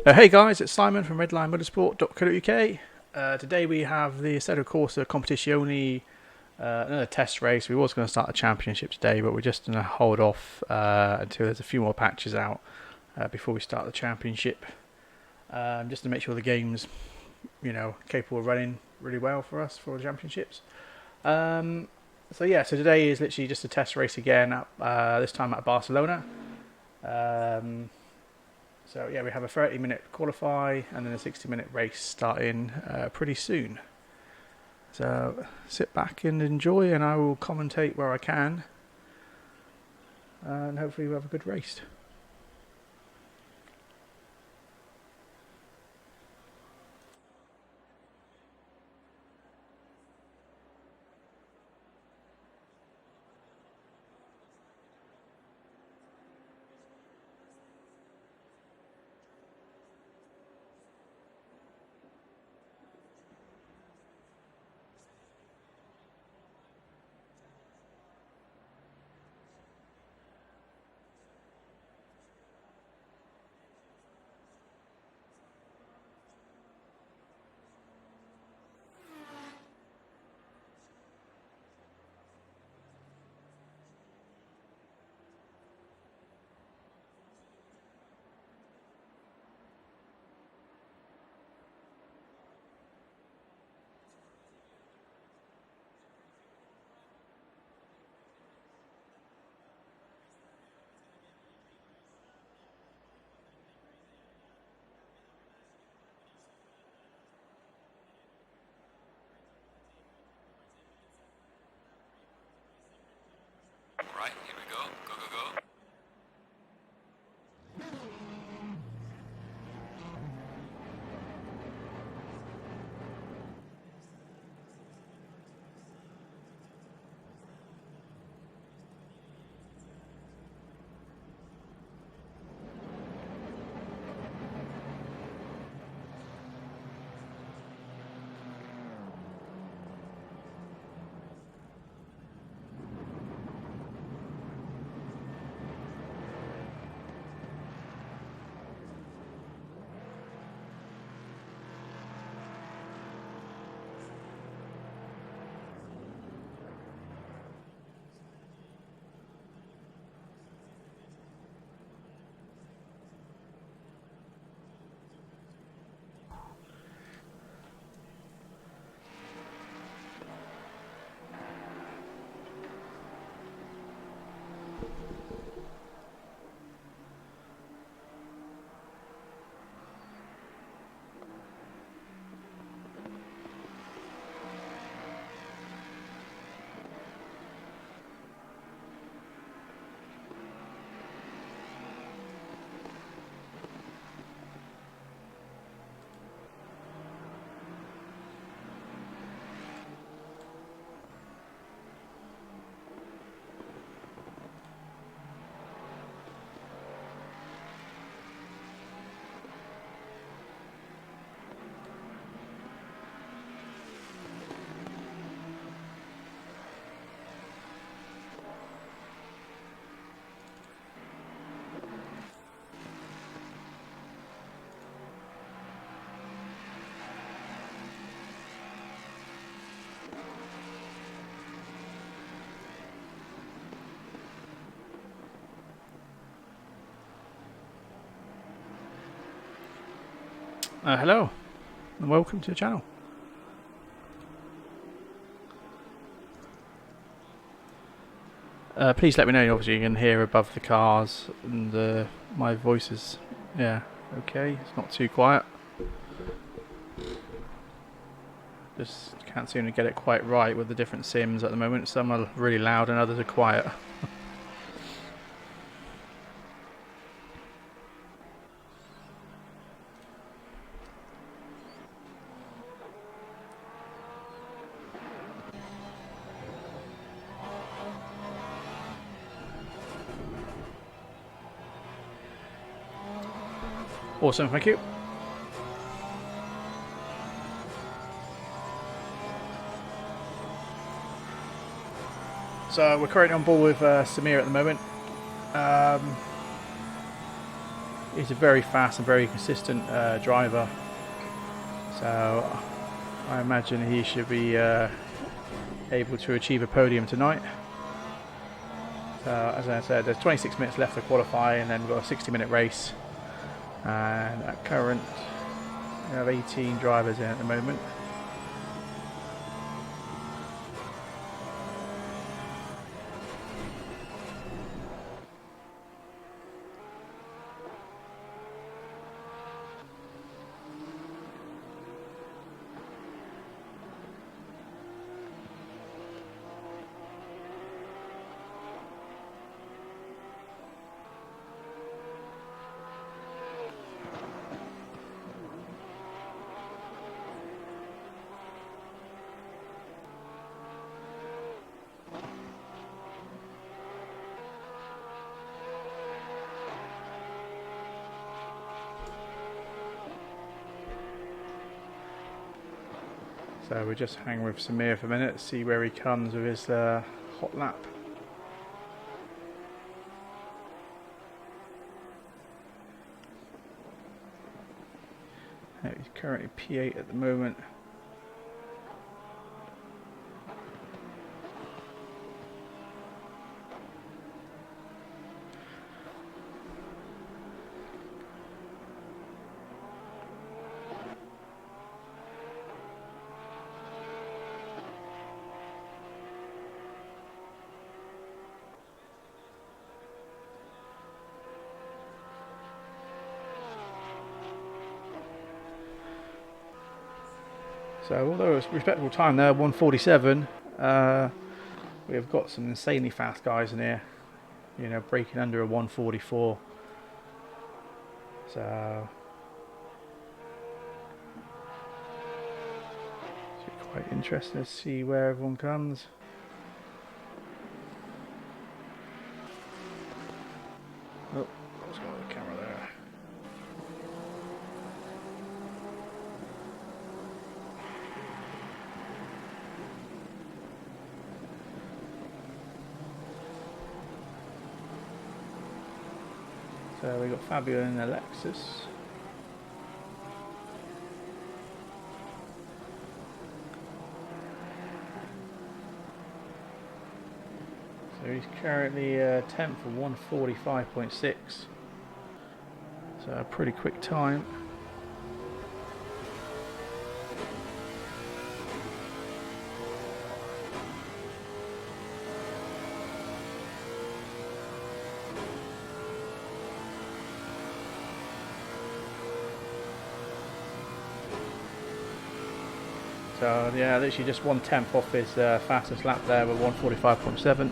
Hey guys, it's Simon from redlinemotorsport.co.uk. Today we have the Assetto Corsa Competizione, another test race. We was going to start the championship today, but we're just going to hold off until there's a few more patches out before we start the championship, just to make sure the game's, capable of running really well for us for the championships. So today is literally just a test race again, this time at Barcelona. So we have a 30-minute qualify and then a 60-minute race starting pretty soon. So sit back and enjoy, and I will commentate where I can, and hopefully we'll have a good race. Right, here we go. Go, go, go. Hello, and welcome to the channel. Please let me know, obviously you can hear above the cars, and my voice is, okay, it's not too quiet. Just can't seem to get it quite right with the different sims at the moment. Some are really loud and others are quiet. Awesome, thank you. So we're currently on board with Samir at the moment. he's a very fast and very consistent driver. So I imagine he should be able to achieve a podium tonight. So as I said, there's 26 minutes left to qualify, and then we've got a 60-minute race. And at current, we have 18 drivers in at the moment. So we'll just hang with Samir for a minute, see where he comes with his hot lap. He's currently P8 at the moment. So although it's a respectable time there, 1:47, we've got some insanely fast guys in here, you know, breaking under a 1:44. So it's quite interesting to see where everyone comes. Oh, what's going on with the camera there? So we got Fabio and Alexis. So he's currently 10th for 1:45.6. So a pretty quick time. So yeah, literally just 1/10 off his fastest lap there with 1:45.7.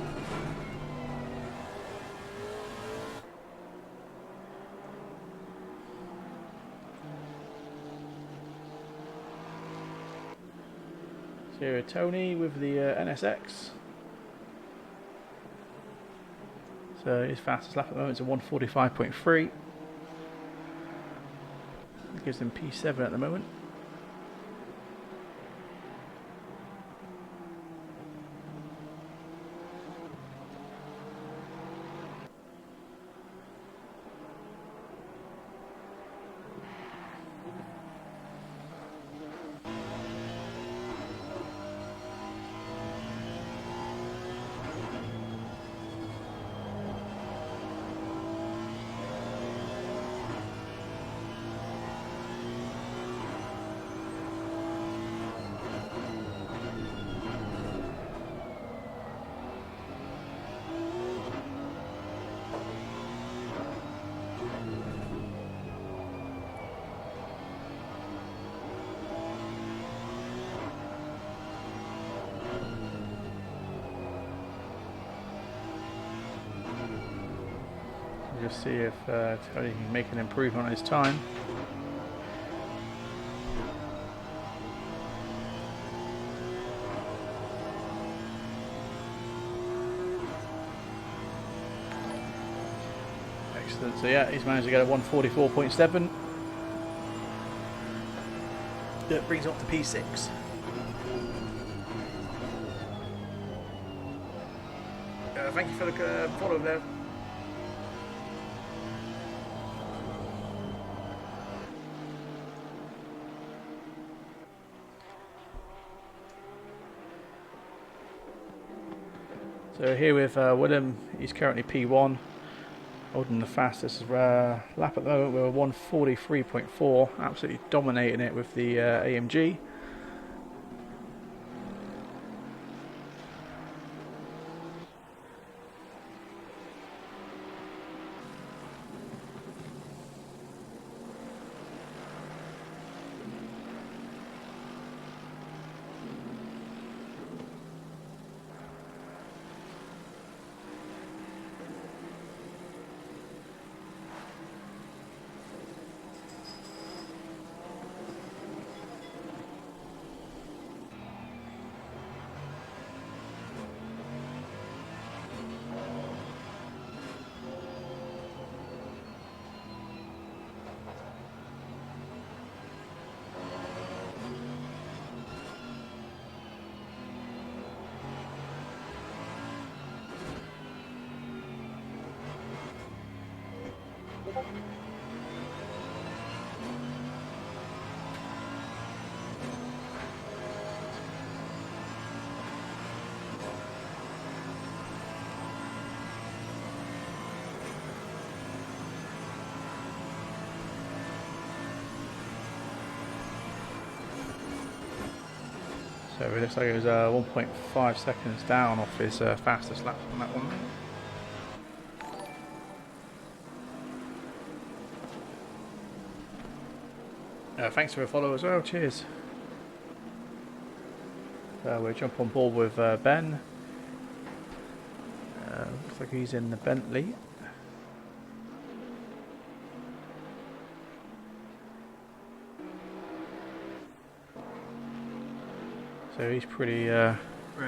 So here Tony with the NSX. So his fastest lap at the moment is a 1:45.3. It gives him P7 at the moment. Just see if Tony can make an improvement on his time. Excellent. So yeah, he's managed to get a 1:44.7. That brings up to P6. Thank you for the follow there. So here with Willem, he's currently P1, holding the fastest lap at the moment. We're 1:43.4, absolutely dominating it with the AMG. So it looks like it was 1.5 seconds down off his fastest lap on that one. Thanks for the follow as well, cheers. We'll jump on board with Ben. Looks like he's in the Bentley. So he's pretty, ran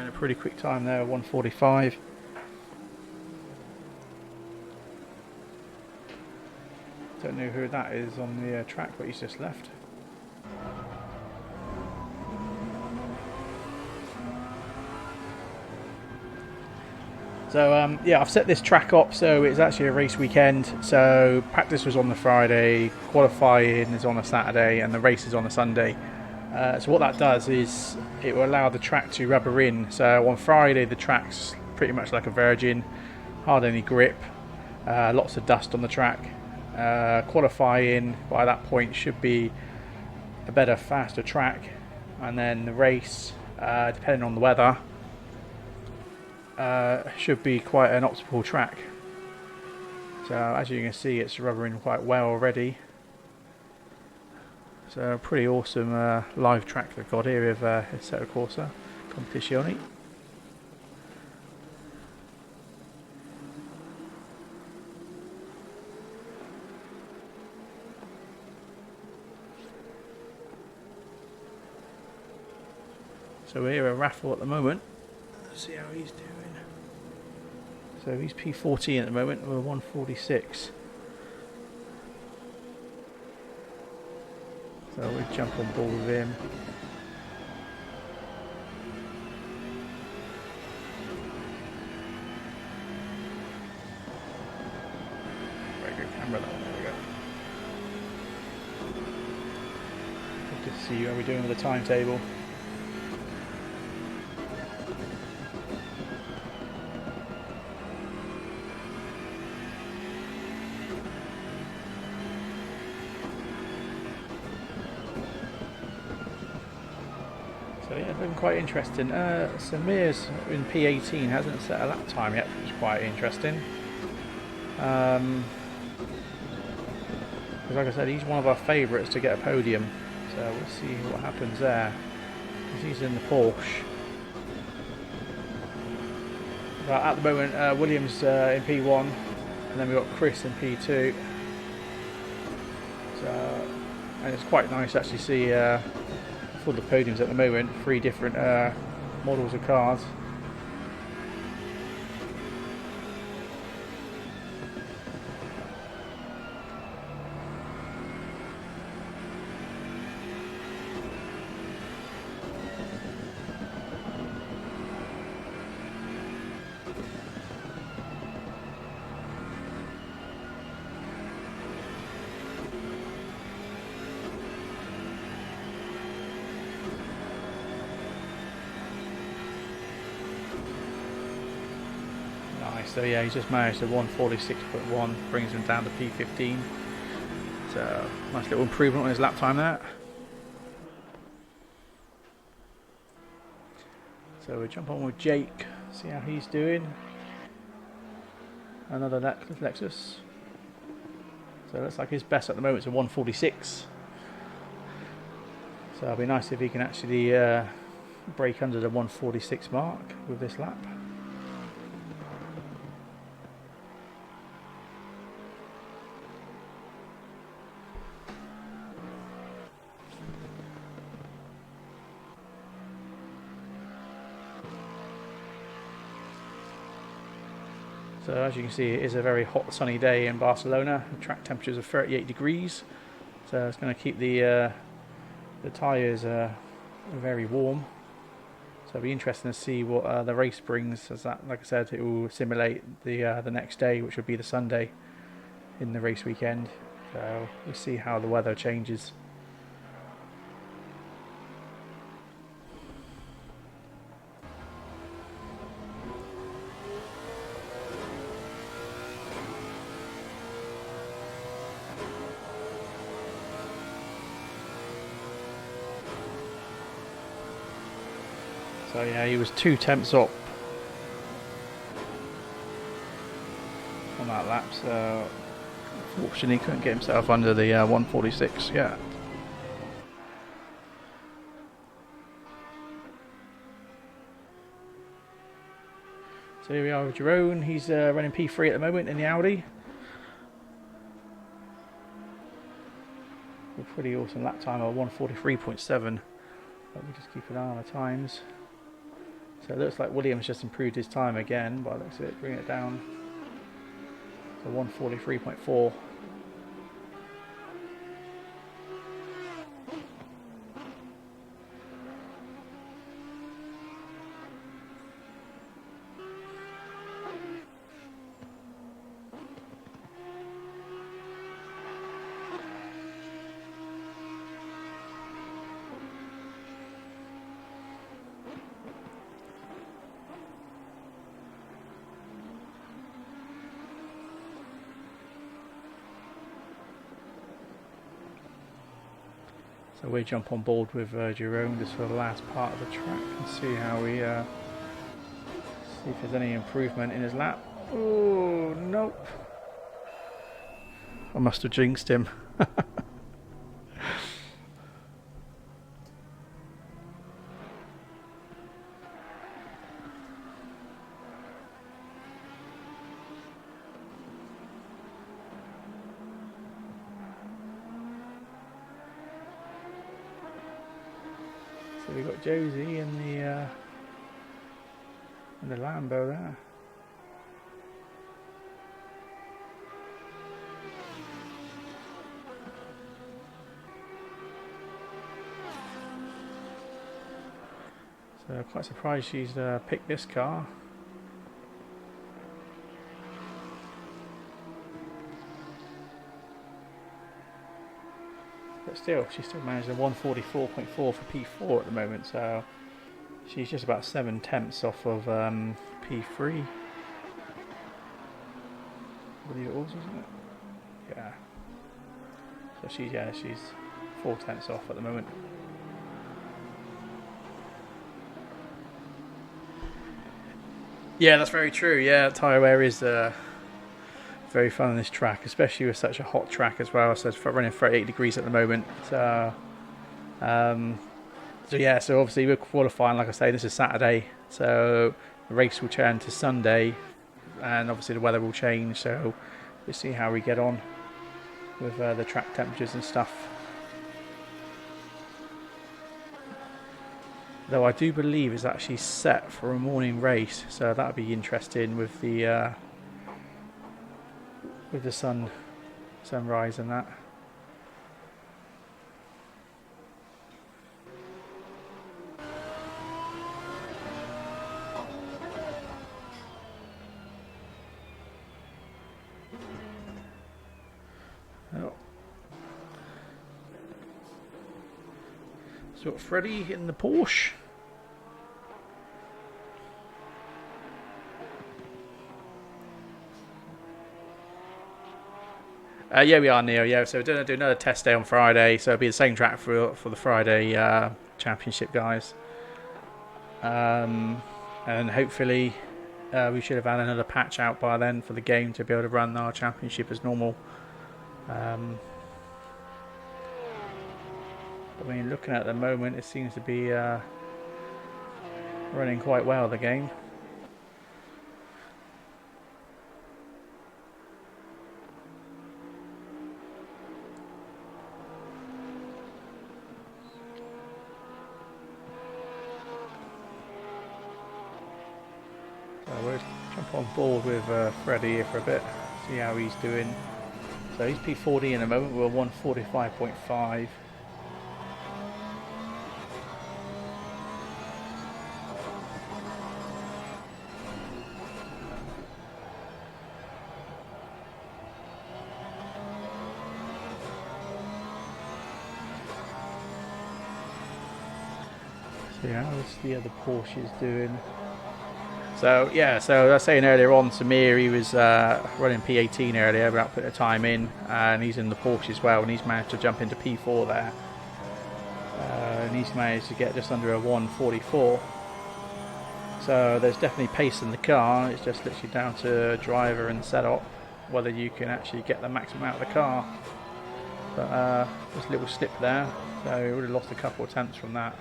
a pretty quick time there, 1:45. Don't know who that is on the track, but he's just left. So yeah, I've set this track up so it's actually a race weekend. So practice was on the Friday, qualifying is on a Saturday, and the race is on a Sunday. So what that does is it will allow the track to rubber in. So on Friday the track's pretty much like a virgin, hardly any grip, lots of dust on the track. Qualifying by that point should be a better, faster track, and then the race, depending on the weather, should be quite an optimal track. So as you can see, it's rubbering quite well already. So a pretty awesome live track they've got here with Assetto Corsa Competizione. So we're here at Raffle at the moment. Let's see how he's doing. So he's P14 at the moment, we're 1:46. So we'll jump on board with him. Very good camera that one, there we go. Good to see you, how are we doing with the timetable? So yeah, it's been quite interesting. Samir's in P18 hasn't set a lap time yet, which is quite interesting. Because like I said, he's one of our favourites to get a podium. So we'll see what happens there. Because he's in the Porsche. But at the moment, Williams in P1, and then we've got Chris in P2. So, and it's quite nice to actually see for the podiums at the moment, 3 different models of cars. Nice. So yeah, he's just managed a 146.1, brings him down to P15. So nice little improvement on his lap time there. So we jump on with Jake, see how he's doing. Another Lexus. So it looks like his best at the moment is a 146. So it'll be nice if he can actually break under the 146 mark with this lap. So as you can see, it is a very hot sunny day in Barcelona. The track temperatures are 38 degrees. So it's going to keep the tyres very warm. So it'll be interesting to see what the race brings, as that, like I said, it will simulate the next day, which will be the Sunday in the race weekend. So we'll see how the weather changes. So yeah, he was 2 tenths up on that lap, so unfortunately he couldn't get himself under the 146 yet. So here we are with Jerome, he's running P3 at the moment in the Audi. A pretty awesome lap time of 143.7. Let me just keep an eye on the times. So it looks like Williams just improved his time again, by the looks of it, bring it down to 143.4. So we jump on board with Jerome just for the last part of the track and see how we see if there's any improvement in his lap. Oh, nope. I must have jinxed him. So we got Josie in the Lambo there. So quite surprised she's picked this car. But still, she still managed a 144.4 for P4 at the moment, so she's just about 7 tenths off of P3. I believe it was, isn't it? Yeah. So she's 4 tenths off at the moment. Yeah, that's very true. Yeah, tyre wear is very fun on this track, especially with such a hot track as well. So it's running 38 degrees at the moment. So yeah, so obviously we're qualifying, like I say, this is Saturday. So the race will turn to Sunday, and obviously the weather will change. So we'll see how we get on with the track temperatures and stuff. Though I do believe it's actually set for a morning race, so that'll be interesting with the sunrise and that. Oh. So got Freddie in the Porsche. Yeah, we are, Neil. Yeah, so we're going to do another test day on Friday. So it'll be the same track for the Friday championship, guys. And hopefully we should have had another patch out by then for the game to be able to run our championship as normal. I mean, looking at the moment, it seems to be running quite well, the game. So we'll jump on board with Freddie here for a bit, see how he's doing. So he's P40 in a moment, we're 145.5. So how's the other Porsche's doing? So yeah, so I was saying earlier on, Samir, he was running P18 earlier without putting a time in, and he's in the Porsche as well, and he's managed to jump into P4 there, and he's managed to get just under a 144. So there's definitely pace in the car. It's just literally down to driver and setup whether you can actually get the maximum out of the car. But just a little slip there, so we would have lost a couple of tenths from that.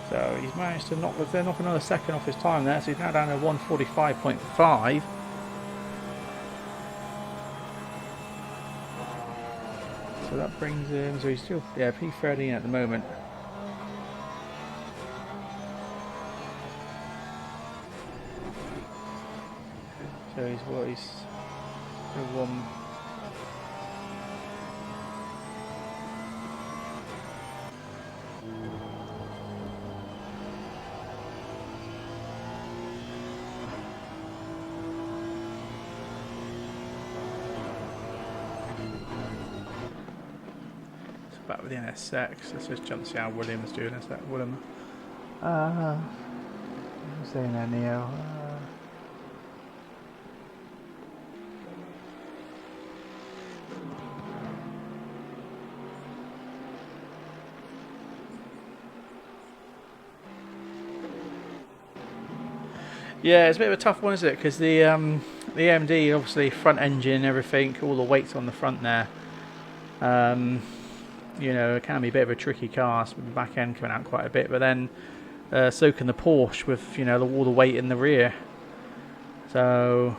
So he's managed to knock another second off his time there, so he's now down to 145.5. So that brings him, so he's still, yeah, P13 at the moment. So he's what, he's still one. Back with the NSX. Let's just jump to see how William's doing. Is that William? I'm saying there, Neo. Yeah, it's a bit of a tough one, isn't it? Because the AMD, obviously front engine, everything, all the weights on the front there. You know, it can be a bit of a tricky car, with the back end coming out quite a bit, but then so can the Porsche with, you know, all the weight in the rear. So,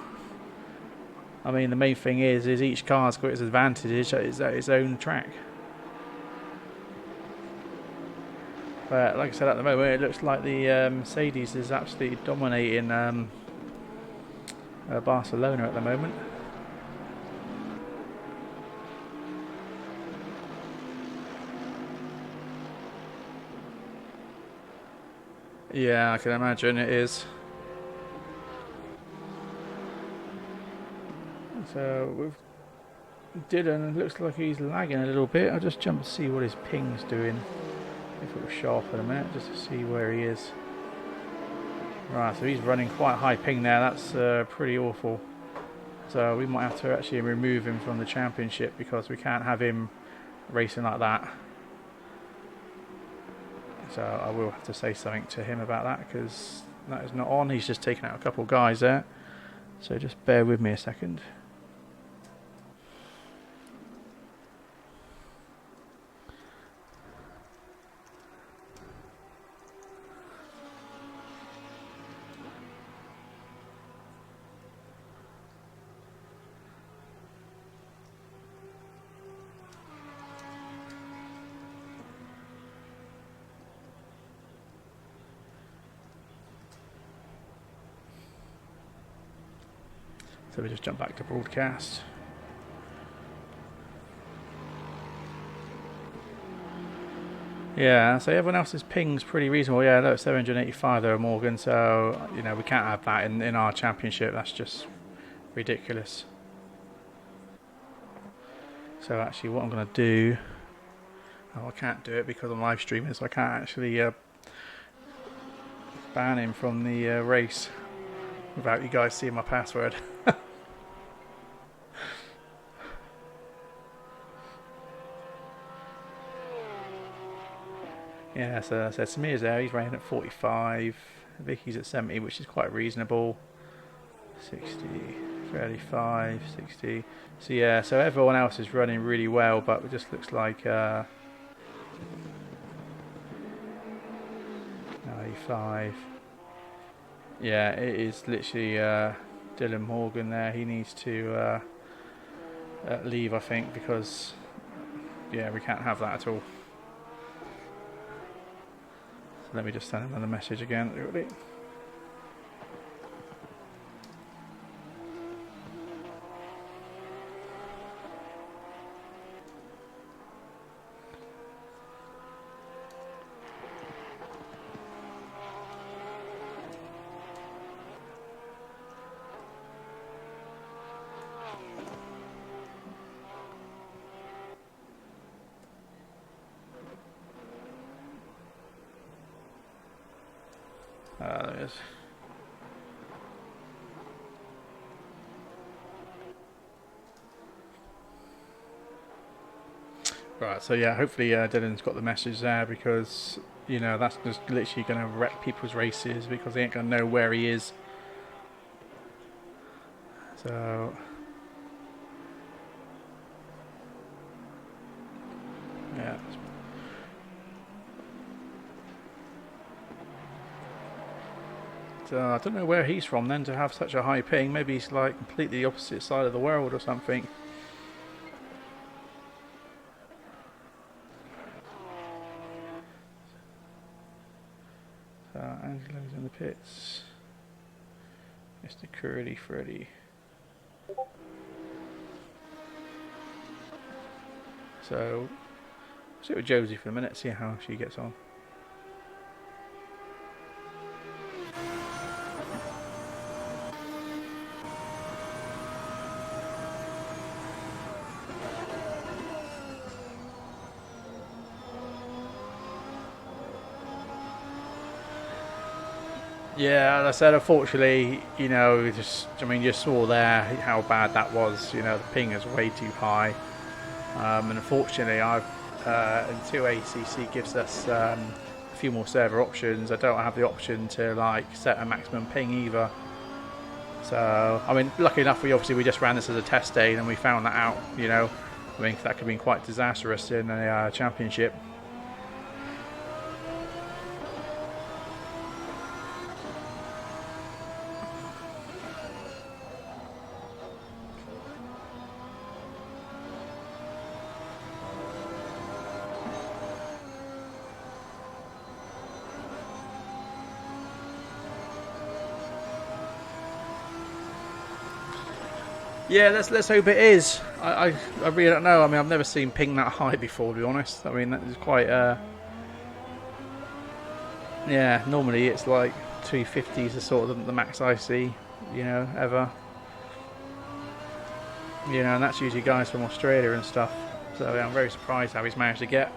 I mean, the main thing is each car's got its advantage at its own track. But like I said, at the moment, it looks like the Mercedes is absolutely dominating Barcelona at the moment. Yeah, I can imagine it is. So with Dylan, it looks like he's lagging a little bit. I'll just jump to see what his ping's doing. If it will show off in a minute, just to see where he is. Right, so he's running quite high ping there. That's pretty awful. So we might have to actually remove him from the championship because we can't have him racing like that. So I will have to say something to him about that because that is not on. He's just taken out a couple of guys there. So just bear with me a second. So we just jump back to broadcast. Yeah, so everyone else's ping's pretty reasonable. Yeah, look, 785 there, Morgan. So you know we can't have that in our championship. That's just ridiculous. So actually, what I'm going to do, oh, I can't do it because I'm live streaming, so I can't actually ban him from the race without you guys seeing my password. Yeah, so Samir's there, he's running at 45, Vicky's at 70, which is quite reasonable. 60, 35, 60. So yeah, so everyone else is running really well, but it just looks like 95. Yeah, it is literally Dylan Morgan there. He needs to leave, I think, because yeah, we can't have that at all. So let me just send another message again. There it is. Right, so yeah, hopefully Dylan's got the message there, because you know that's just literally going to wreck people's races because they ain't going to know where he is. So yeah. So I don't know where he's from then to have such a high ping. Maybe he's like completely the opposite side of the world or something. So Angelo's in the pits. Mr. Curly Freddy. So sit with Josie for a minute, see how she gets on. Yeah, as I said, unfortunately, you know, you saw there how bad that was. You know, the ping is way too high, and unfortunately, until ACC gives us a few more server options, I don't have the option to like set a maximum ping either. So, I mean, lucky enough, we just ran this as a test day, and we found that out. You know, I mean, that could have been quite disastrous in a championship. Yeah, let's hope it is. I really don't know. I mean, I've never seen ping that high before, to be honest. I mean, that is quite. Yeah, normally it's like 250s is sort of the max I see, you know, ever. You know, and that's usually guys from Australia and stuff. So yeah, I'm very surprised how he's managed to get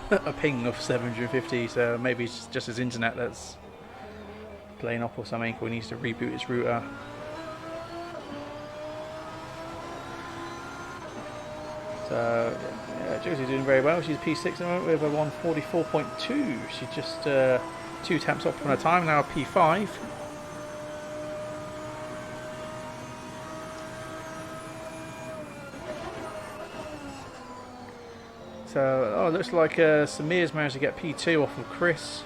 a ping of 750. So maybe it's just his internet that's playing up or something, or he needs to reboot his router. So yeah, Josie's doing very well. She's P6 at the moment with a 144.2. She's just 2 taps off on her time, now P5. So, oh, it looks like Samir's managed to get P2 off of Chris.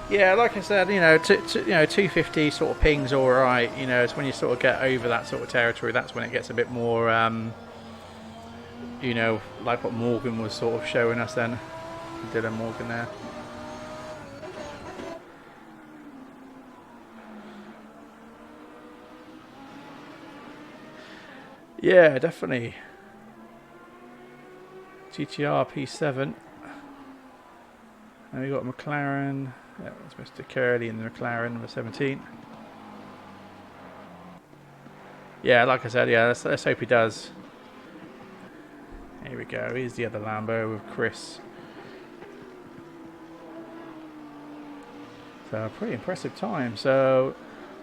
Yeah, like I said, you know, 250 sort of ping's all right. You know, it's when you sort of get over that sort of territory, that's when it gets a bit more, you know, like what Morgan was sort of showing us then. Dylan Morgan there. Yeah, definitely. GTR P7. And we got McLaren. Yeah, that's Mr. Curley in the McLaren number 17. Yeah, like I said, yeah, let's hope he does. Here we go. Here's the other Lambo with Chris. So pretty impressive time. So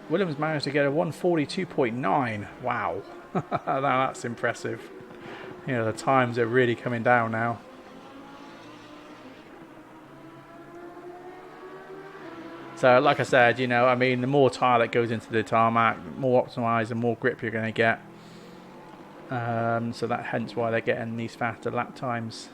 Williams managed to get a 142.9. Wow. Now that's impressive. You know, the times are really coming down now. So like I said, you know, I mean, the more tyre that goes into the tarmac, the more optimised and more grip you're going to get. So that hence why they're getting these faster lap times.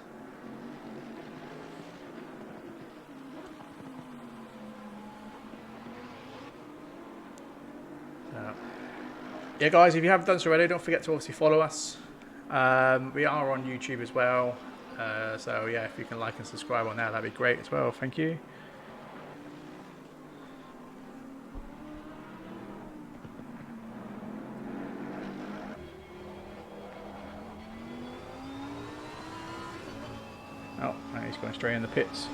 Yeah, guys, if you haven't done so already, don't forget to obviously follow us. We are on YouTube as well. So yeah, if you can like and subscribe on there, that'd be great as well. Thank you. Oh, he's going straight in the pits.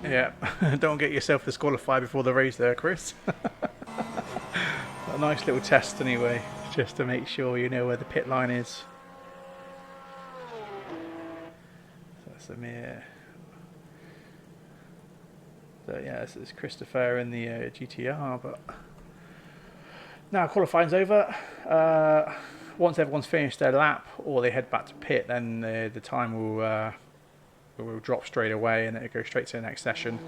Yeah, don't get yourself disqualified before the race there, Chris. A nice little test anyway, just to make sure you know where the pit line is. So that's a mere... So yeah, this is Christopher in the GTR, but... Now qualifying's over. Once everyone's finished their lap, or they head back to pit, then the time will drop straight away and it'll go straight to the next session.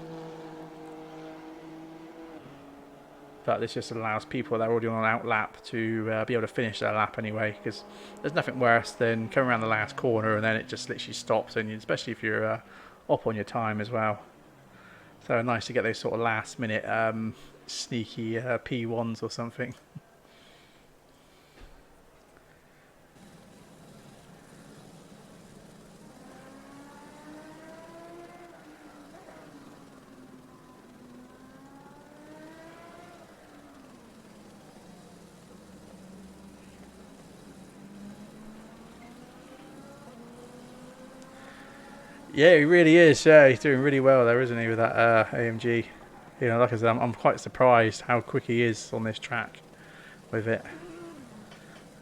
But this just allows people that are already on an out lap to be able to finish their lap anyway, because there's nothing worse than coming around the last corner and then it just literally stops, and especially if you're up on your time as well. So nice to get those sort of last minute sneaky P1s or something. Yeah, he really is. Yeah, he's doing really well there, isn't he, with that AMG? You know, like I said, I'm quite surprised how quick he is on this track with it.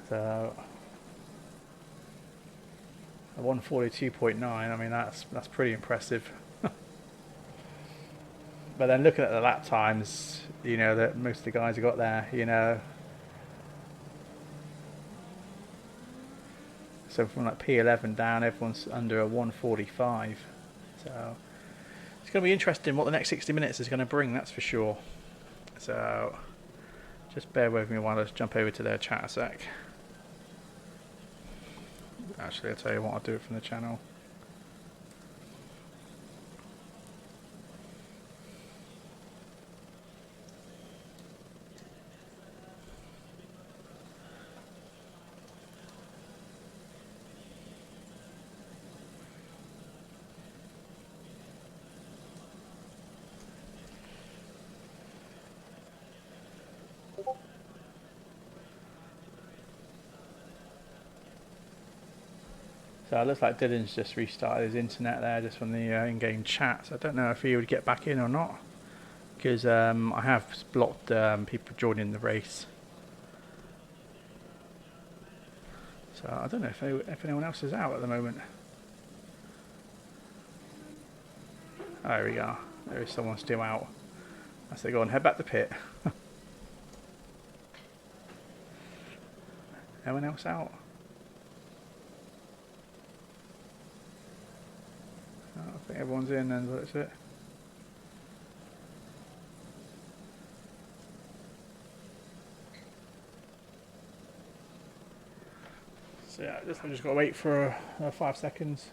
So, a 142.9. I mean, that's pretty impressive. But then looking at the lap times, you know, that most of the guys have got there, you know. So from like P11 down, everyone's under a 145. So it's going to be interesting what the next 60 minutes is going to bring, that's for sure. So just bear with me while I just jump over to their chat a sec. Actually, I'll tell you what, I'll do it from the channel. So it looks like Dylan's just restarted his internet there just from the in-game chat. So I don't know if he would get back in or not, because I have blocked people joining the race. So I don't know if anyone else is out at the moment. Oh, there we are. There is someone still out. I say go on, head back to pit. Anyone else out? I think everyone's in, and that's it. So yeah, I've just got to wait for 5 seconds.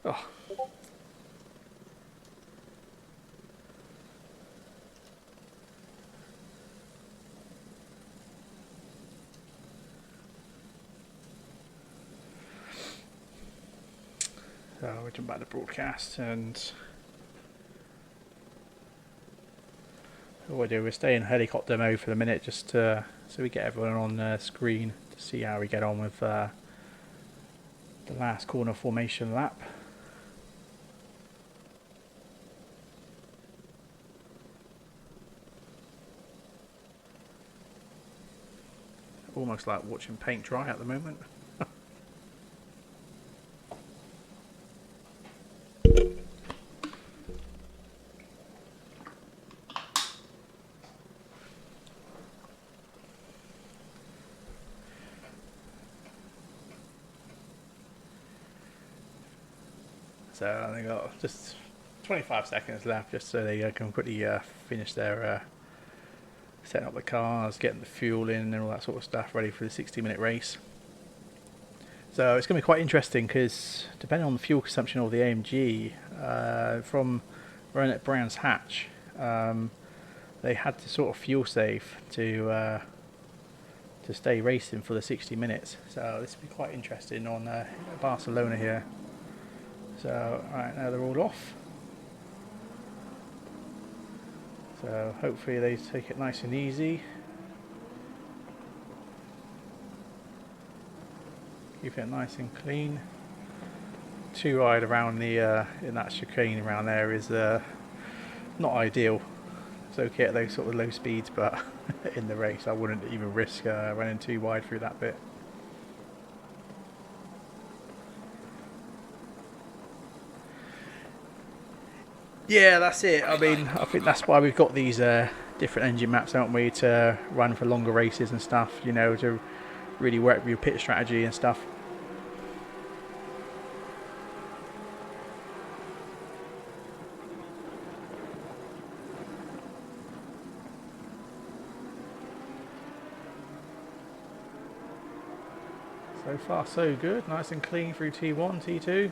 Oh. So we jump back to broadcast, and what we do, we stay in helicopter mode for the minute, just so we get everyone on the screen to see how we get on with the last corner formation lap. Almost like watching paint dry at the moment. So they got just 25 seconds left, just so they can quickly finish their setting up the cars, getting the fuel in and all that sort of stuff ready for the 60-minute race. So it's going to be quite interesting because depending on the fuel consumption of the AMG, from running at Brands Hatch, they had to sort of fuel save to stay racing for the 60 minutes. So this will be quite interesting on Barcelona here. So right now they're all off. So hopefully they take it nice and easy. Keep it nice and clean. Too wide around the in that chicane around there is not ideal. It's okay at those sort of low speeds, but in the race I wouldn't even risk running too wide through that bit. Yeah, that's it. I mean, I think that's why we've got these different engine maps, haven't we, to run for longer races and stuff, you know, to really work with your pit strategy and stuff. So far so good, nice and clean through T1, T2.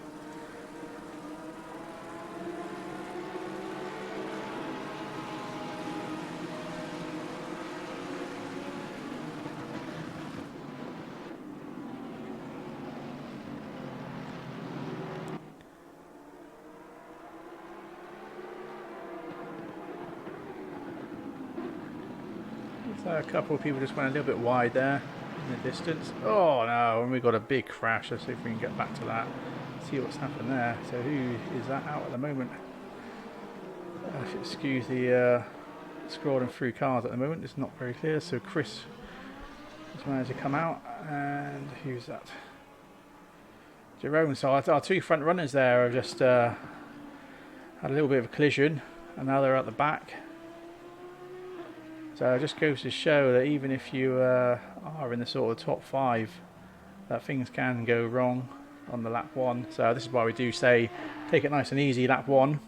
So a couple of people just went a little bit wide there in the distance. Oh no, and we got a big crash. Let's see if we can get back to that. See what's happened there. So who is that out at the moment? If you excuse the scrolling through cars at the moment, it's not very clear. So Chris has managed to come out, and who's that? Jerome. So our two front runners there have just had a little bit of a collision, and now they're at the back. So it just goes to show that even if you are in the sort of top 5, that things can go wrong on the lap 1. So this is why we do say take it nice and easy lap 1.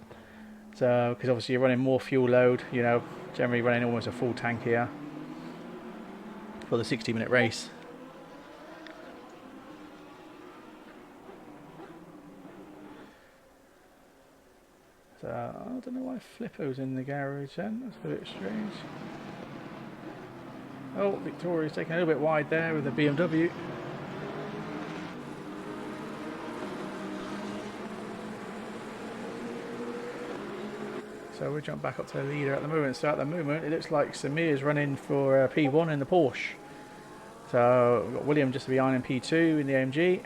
So because obviously you're running more fuel load, you know, generally running almost a full tank here for the 60-minute race. So I don't know why Flippo's in the garage then. That's a bit strange. Oh, Victoria's taking a little bit wide there with the BMW. So we'll jump back up to the leader at the moment. So at the moment, it looks like Samir's running for P1 in the Porsche. So we've got William just behind in P2 in the AMG.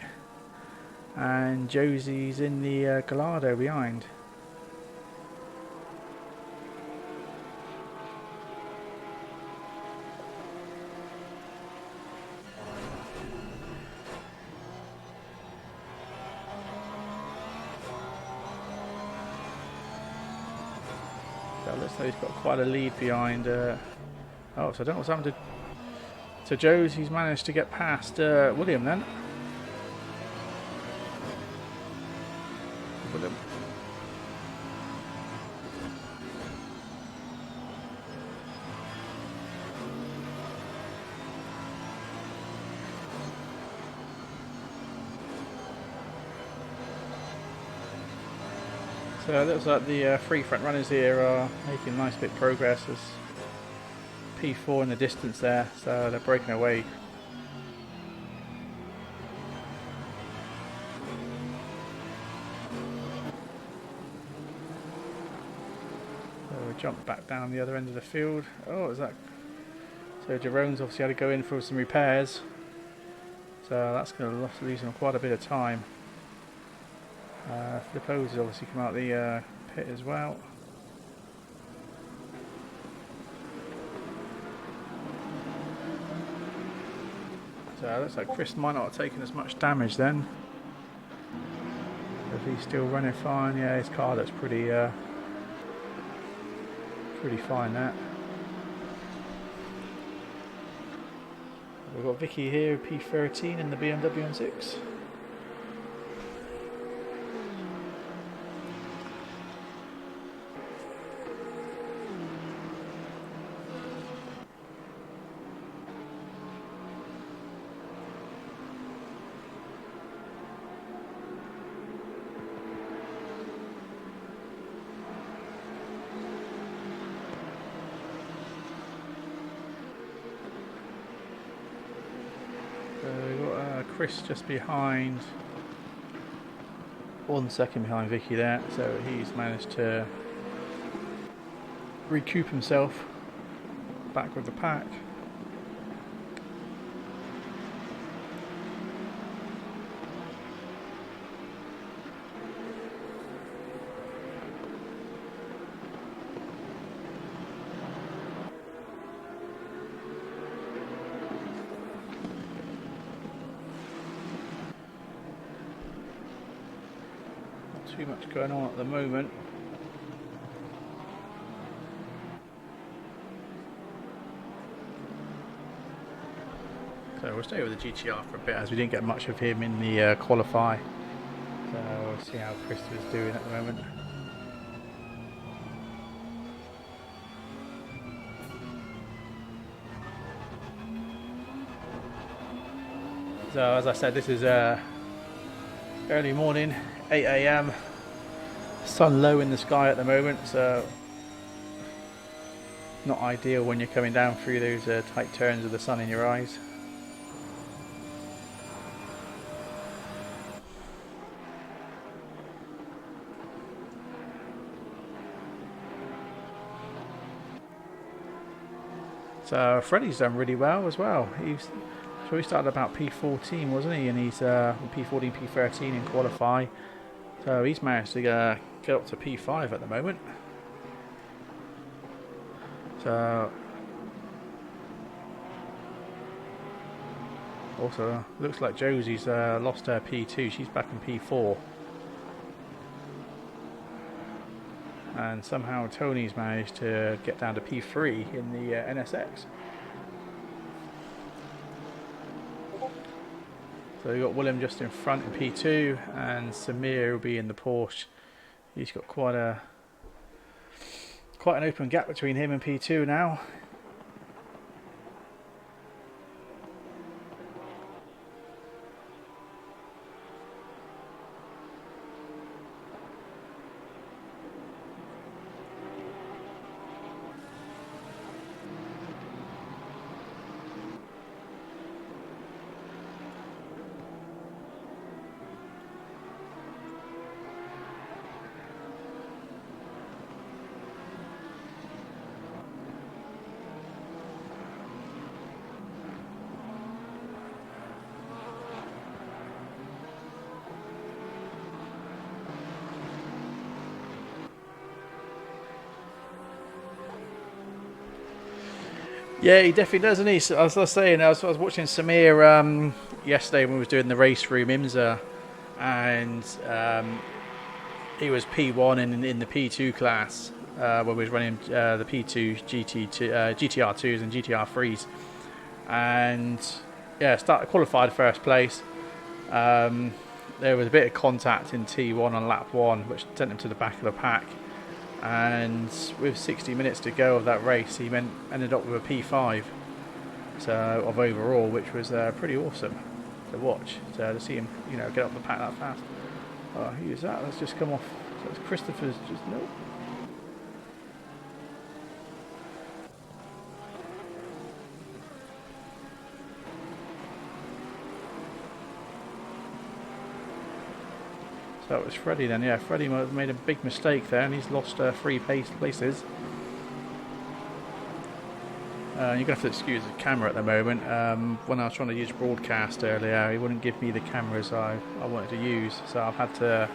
And Josie's in the Gallardo behind. Looks like he's got quite a lead behind. Oh, so I don't know what's happened to Joe's. He's managed to get past William then. William. So it looks like the three front runners here are making a nice bit of progress. There's P4 in the distance there, so they're breaking away. So we'll jump back down the other end of the field. Oh, is that? So Jerome's obviously had to go in for some repairs. So that's going to lose him quite a bit of time. Flippo's has obviously come out of the pit as well. So it looks like Chris might not have taken as much damage then. If he's still running fine, yeah, his car looks pretty fine there. We've got Vicky here, P13 in the BMW M6. We've got Chris just behind, 1 second behind Vicky there, so he's managed to recoup himself back with the pack. Too much going on at the moment. So we'll stay with the GTR for a bit as we didn't get much of him in the qualify. So we'll see how Chris is doing at the moment. So as I said, this is early morning, 8 AM. Sun low in the sky at the moment, so not ideal when you're coming down through those tight turns with the sun in your eyes. So Freddie's done really well as well. He started about P14, wasn't he? And he's P14, P13 in qualify. So he's managed to get up to P5 at the moment. So also looks like Josie's lost her P2. She's back in P4. And somehow Tony's managed to get down to P3 in the NSX. So we've got Willem just in front in P2, and Samir will be in the Porsche. He's got quite an open gap between him and P2 now. Yeah, he definitely does, doesn't he? So, as I was saying, I was watching Samir yesterday when we was doing the race through IMSA, and he was P1 in the P2 class when we was running the P2 GTR2s and GTR3s, and yeah, qualified first place. There was a bit of contact in T1 on lap 1, which sent him to the back of the pack. And with 60 minutes to go of that race, he ended up with a P5 of overall, which was pretty awesome to watch. To see him, get up the pack that fast. Oh, who is that? Let's just come off So it's Christopher's just nope. So it was Freddie then, yeah. Freddie made a big mistake there, and he's lost 3 places. You're going to have to excuse the camera at the moment. When I was trying to use broadcast earlier, he wouldn't give me the cameras I wanted to use, so I've had to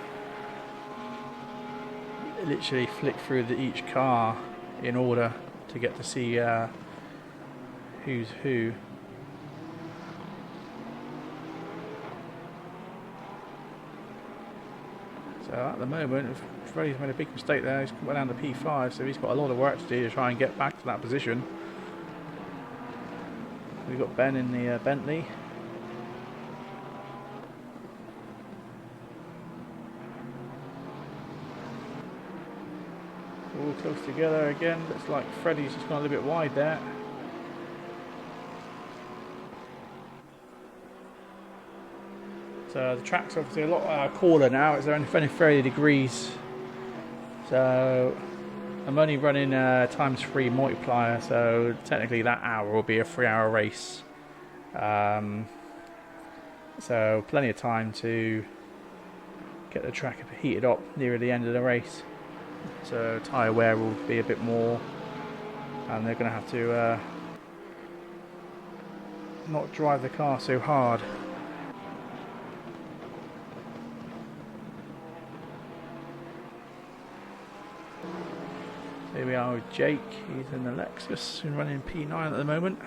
literally flick through each car in order to get to see who's who. So at the moment, Freddie's made a big mistake there. He's went down to P5, so he's got a lot of work to do to try and get back to that position. We've got Ben in the Bentley. All close together again. Looks like Freddie's just gone a little bit wide there. So the track's obviously a lot cooler now. It's only 30 degrees. So I'm only running ×3 multiplier, so technically that hour will be a 3-hour race. So plenty of time to get the track heated up near the end of the race. So tyre wear will be a bit more, and they're going to have to not drive the car so hard. Here we are with Jake, he's in the Lexus, running P9 at the moment.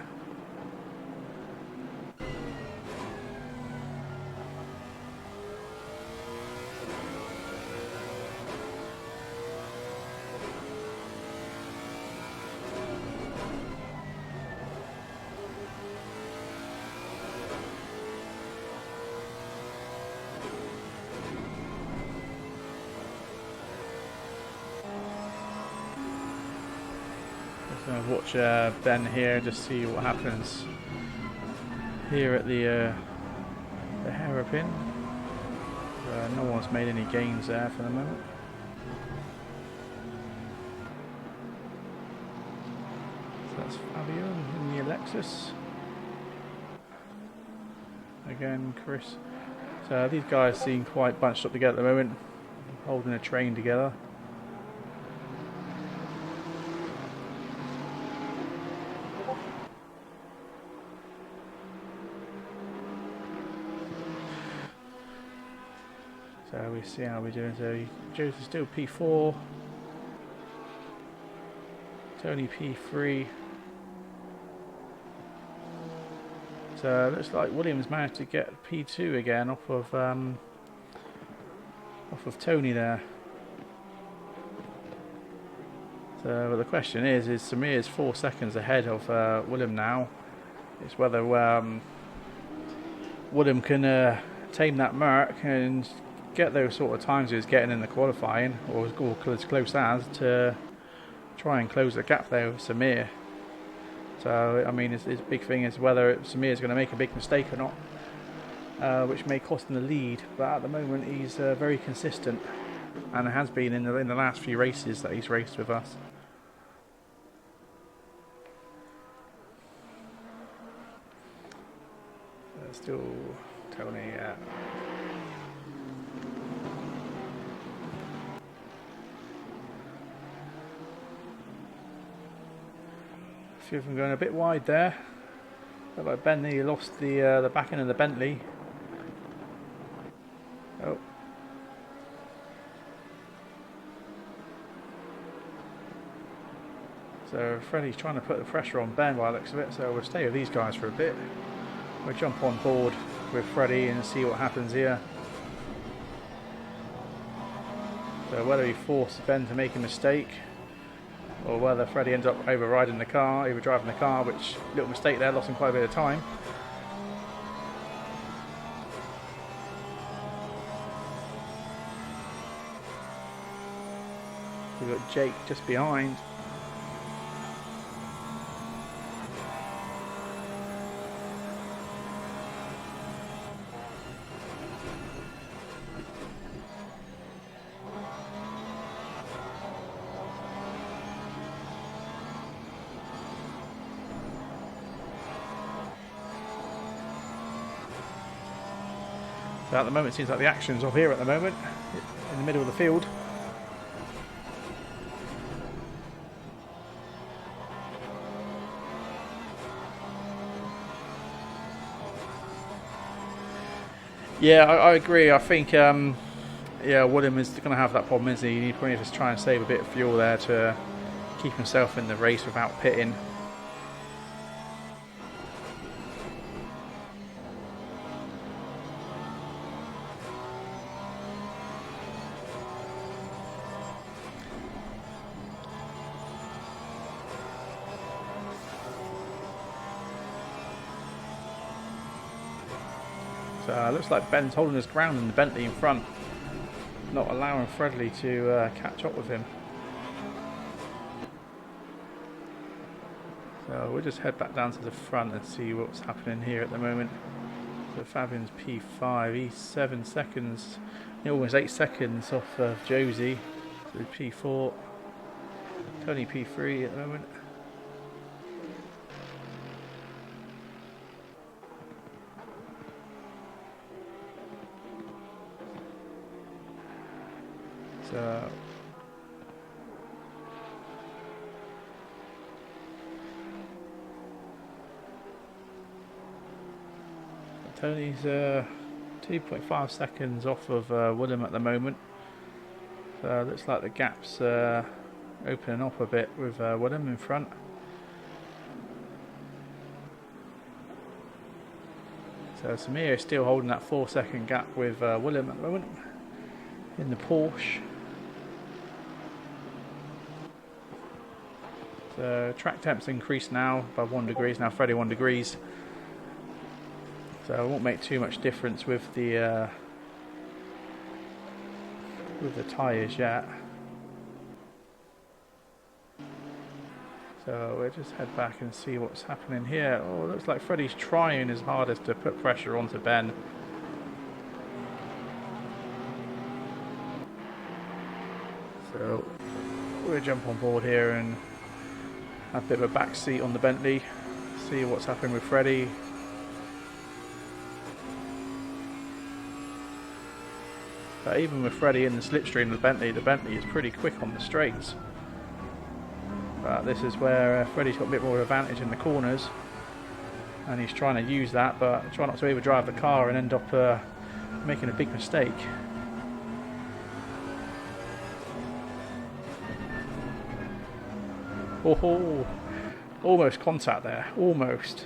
Just watch Ben here, just see what happens here at the hairpin. No one's made any gains there for the moment. So that's Fabio in the Lexus. Again, Chris. So these guys seem quite bunched up together at the moment, holding a train together. So we see how we're doing. So Joe's is still P4, Tony P3. So it looks like Williams managed to get P2 again off of Tony there. So but the question is Samir's 4 seconds ahead of William now. It's whether William can tame that mark and get those sort of times he was getting in the qualifying, or as close as, to try and close the gap there with Samir. So I mean, his big thing is whether Samir is going to make a big mistake or not, which may cost him the lead. But at the moment, he's very consistent, and has been in the last few races that he's raced with us. Still Tony. A few of them going a bit wide there. Look like Ben nearly lost the back end of the Bentley. Oh. So Freddie's trying to put the pressure on Ben by the looks of it, so we'll stay with these guys for a bit. We'll jump on board with Freddie and see what happens here. So whether he forced Ben to make a mistake, or whether Freddie ends up overriding the car, overdriving the car, which little mistake there, lost him quite a bit of time. We've got Jake just behind. So at the moment, it seems like the action's off here at the moment, in the middle of the field. Yeah, I agree. I think, yeah, Woodham is going to have that problem, isn't he? You need probably just try and save a bit of fuel there to keep himself in the race without pitting. So looks like Ben's holding his ground in the Bentley in front, not allowing Fredley to catch up with him. So we'll just head back down to the front and see what's happening here at the moment. So Fabian's P5, he's 7 seconds, almost 8 seconds off of Josie. So P4, Tony P3 at the moment. So Tony's 2.5 seconds off of Woodham at the moment. So looks like the gap's opening up a bit with Woodham in front. So Samir is still holding that 4-second gap with Woodham at the moment in the Porsche. So track temps increased now by 1 degree, now 31 degrees. So it won't make too much difference with the tyres yet. So we'll just head back and see what's happening here. Oh, it looks like Freddie's trying his hardest to put pressure onto Ben. So we'll jump on board here and have a bit of a back seat on the Bentley, see what's happening with Freddie. But even with Freddie in the slipstream of the Bentley is pretty quick on the straights. But this is where Freddie's got a bit more advantage in the corners, and he's trying to use that, but try not to overdrive the car and end up making a big mistake. Oh, almost contact there, almost.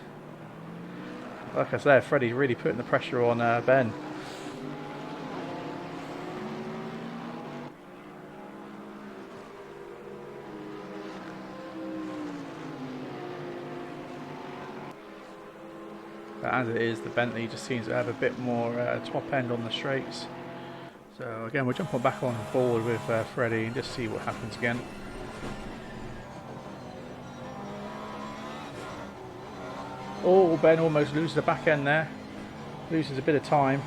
Like I said, Freddie's really putting the pressure on Ben. But as it is, the Bentley just seems to have a bit more top end on the straights. So again, we'll jump back on board with Freddie and just see what happens again. Oh, Ben almost loses the back end there. Loses a bit of time.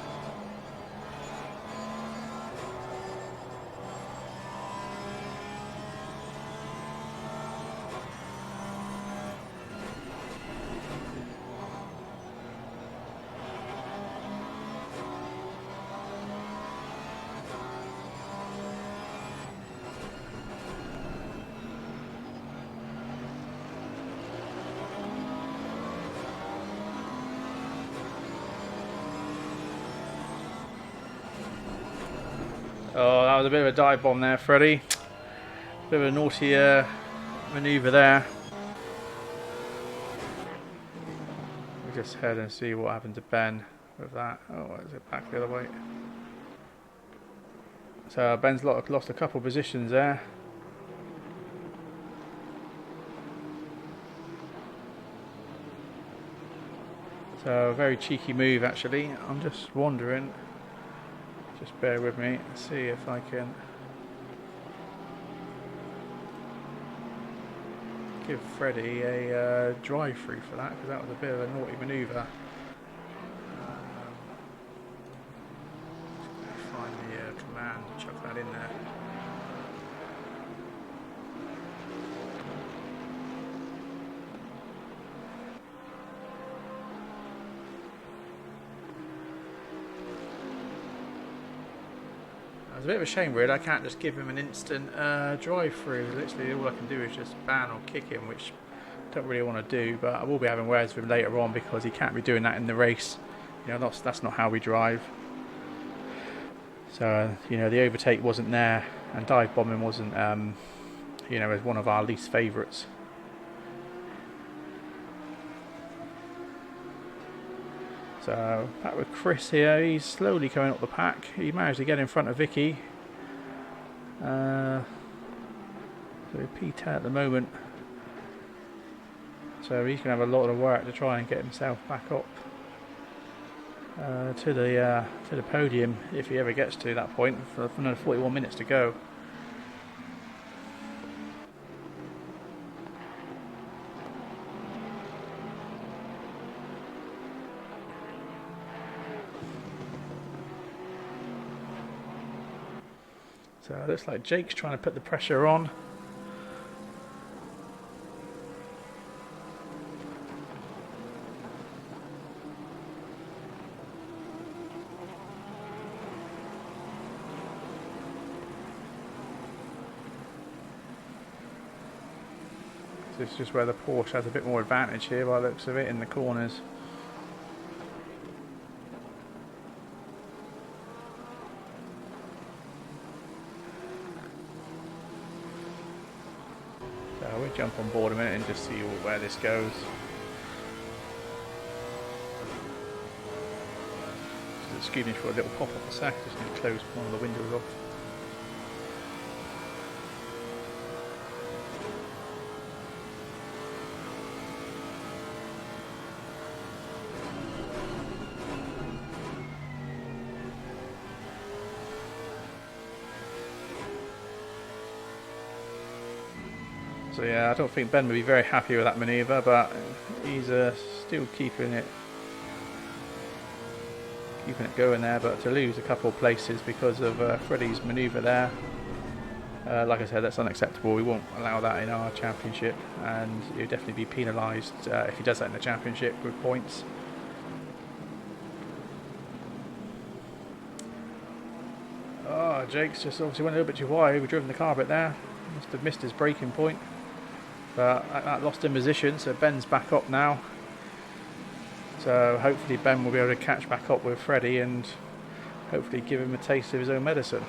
Oh, that was a bit of a dive bomb there, Freddie. Bit of a naughty manoeuvre there. We'll just head and see what happened to Ben with that. Oh, is it back the other way? So Ben's lost a couple positions there. So a very cheeky move actually. I'm just wondering. Just bear with me, see if I can give Freddie a drive-through for that, because that was a bit of a naughty manoeuvre. Just find the command and chuck that in there. It's a bit of a shame really, I can't just give him an instant drive through. Literally all I can do is just ban or kick him, which I don't really want to do, but I will be having words with him later on because he can't be doing that in the race. You know, that's not how we drive. So, you know, the overtake wasn't there, and dive bombing wasn't, you know, as one of our least favourites. So, back with Chris here, he's slowly coming up the pack. He managed to get in front of Vicky. So P10 at the moment. So he's going to have a lot of work to try and get himself back up to the podium if he ever gets to that point. For another 41 minutes to go. So it looks like Jake's trying to put the pressure on. This is just where the Porsche has a bit more advantage here by the looks of it in the corners. So we'll jump on board a minute and just see where this goes. Just excuse me for a little pop up a sec, just going to close one of the windows off. So yeah, I don't think Ben will be very happy with that manoeuvre, but he's still keeping it going there. But to lose a couple of places because of Freddie's manoeuvre there, like I said, that's unacceptable. We won't allow that in our championship, and he'll definitely be penalised if he does that in the championship with points. Oh, Jake's just obviously went a little bit too wide. We've driven the car a bit there. Must have missed his braking point. But that lost in position, so Ben's back up now. So hopefully Ben will be able to catch back up with Freddie and hopefully give him a taste of his own medicine.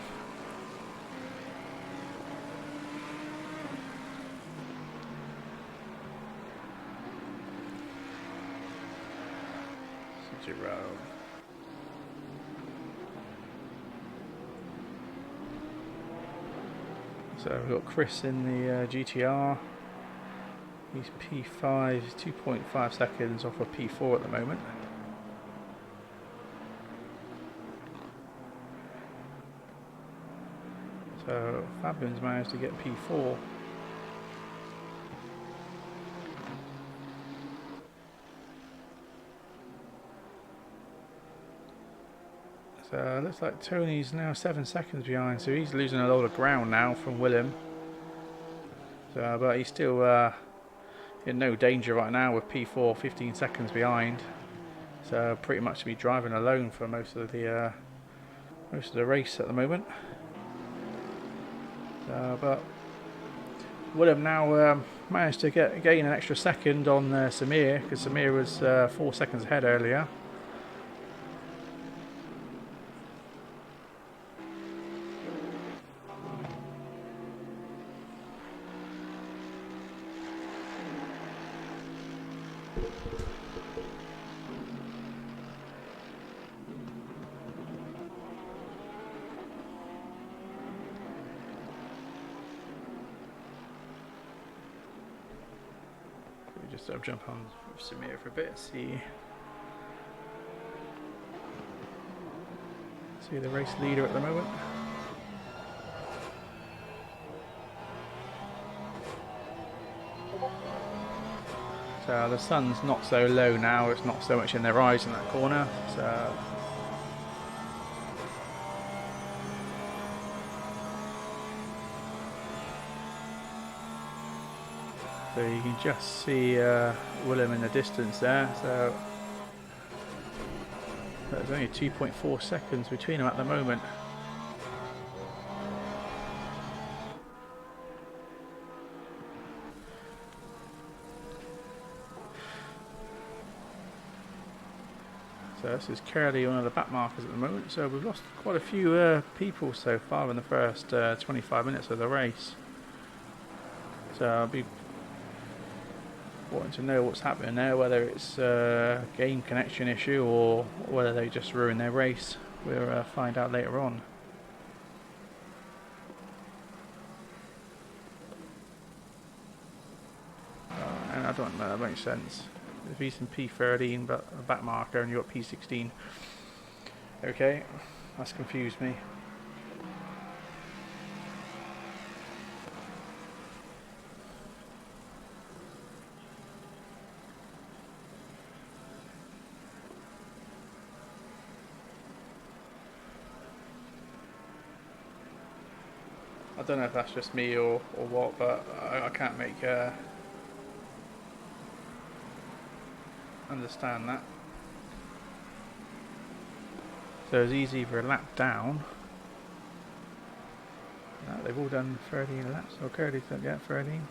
Jerome. So we've got Chris in the GTR. He's P5, 2.5 seconds off of P4 at the moment. So Fabian's managed to get P4. So it looks like Tony's now 7 seconds behind, so he's losing a lot of ground now from Willem. So, but he's still in no danger right now with P4 15 seconds behind, so pretty much to be driving alone for most of the race at the moment. But Willem now managed to gain an extra second on Samir, because Samir was 4 seconds ahead earlier. Just sort of jump on Samir for a bit, see the race leader at the moment. So the sun's not so low now, it's not so much in their eyes in that corner, so you can just see Willem in the distance there, so there's only 2.4 seconds between them at the moment. So this is currently one of the back markers at the moment. So we've lost quite a few people so far in the first 25 minutes of the race. So I'll be wanting to know what's happening there, whether it's a game connection issue or whether they just ruined their race. We'll find out later on. And I don't know, that makes sense. If he's in P13 but a back marker and you've got P16. Okay, that's confused me. I don't know if that's just me or what, but I can't make understand that. So he's either a lap down. No, they've all done 13 laps. Or Curly's done, yeah, 13.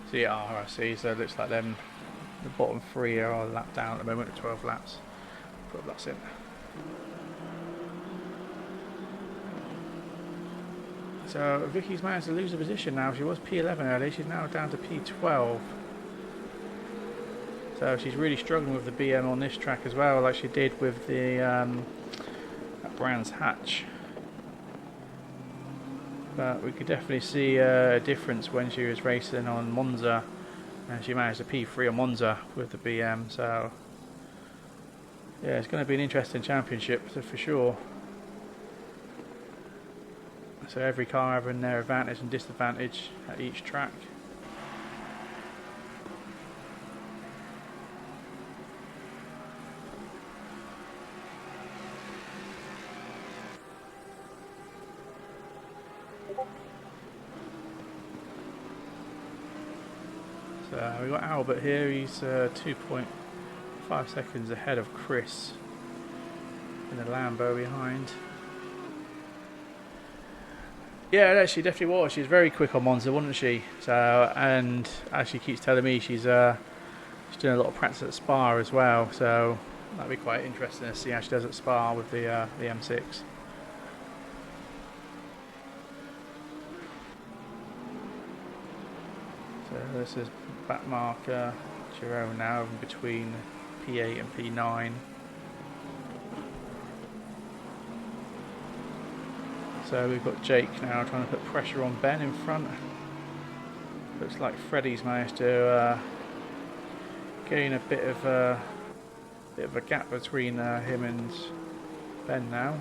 So yeah, I see. So it looks like them, the bottom three are a lap down at the moment at 12 laps. Put that's in. So Vicky's managed to lose a position now. She was P11 earlier, she's now down to P12. So she's really struggling with the BM on this track as well, like she did with the Brands Hatch. But we could definitely see a difference when she was racing on Monza, and she managed to P3 on Monza with the BM. So yeah, it's going to be an interesting championship for sure. So every car having their advantage and disadvantage at each track. So we've got Albert here, he's 2.5 seconds ahead of Chris in the Lambo behind. Yeah, she definitely was. She was very quick on Monza, wasn't she? So, and as she keeps telling me, she's doing a lot of practice at Spa as well. So that'd be quite interesting to see how she does at Spa with the M6. So this is back marker Jerome now in between P8 and P9. So we've got Jake now trying to put pressure on Ben in front. Looks like Freddie's managed to gain a bit of a gap between him and Ben now.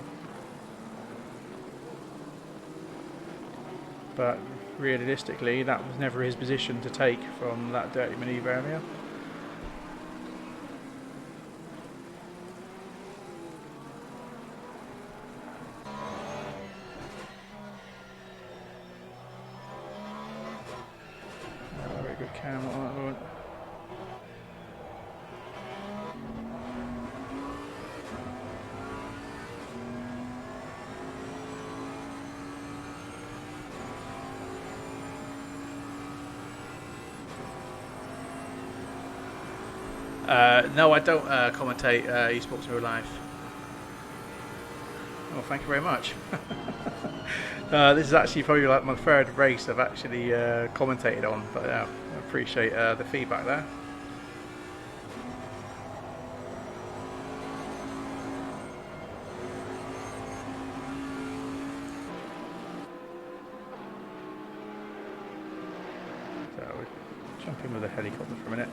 But realistically, that was never his position to take from that dirty manoeuvre area. Good cam on that one. No, I don't commentate esports in real life. Oh, thank you very much. This is actually probably like my third race I've actually commentated on, but I appreciate the feedback there. So we'll jump in with a helicopter for a minute.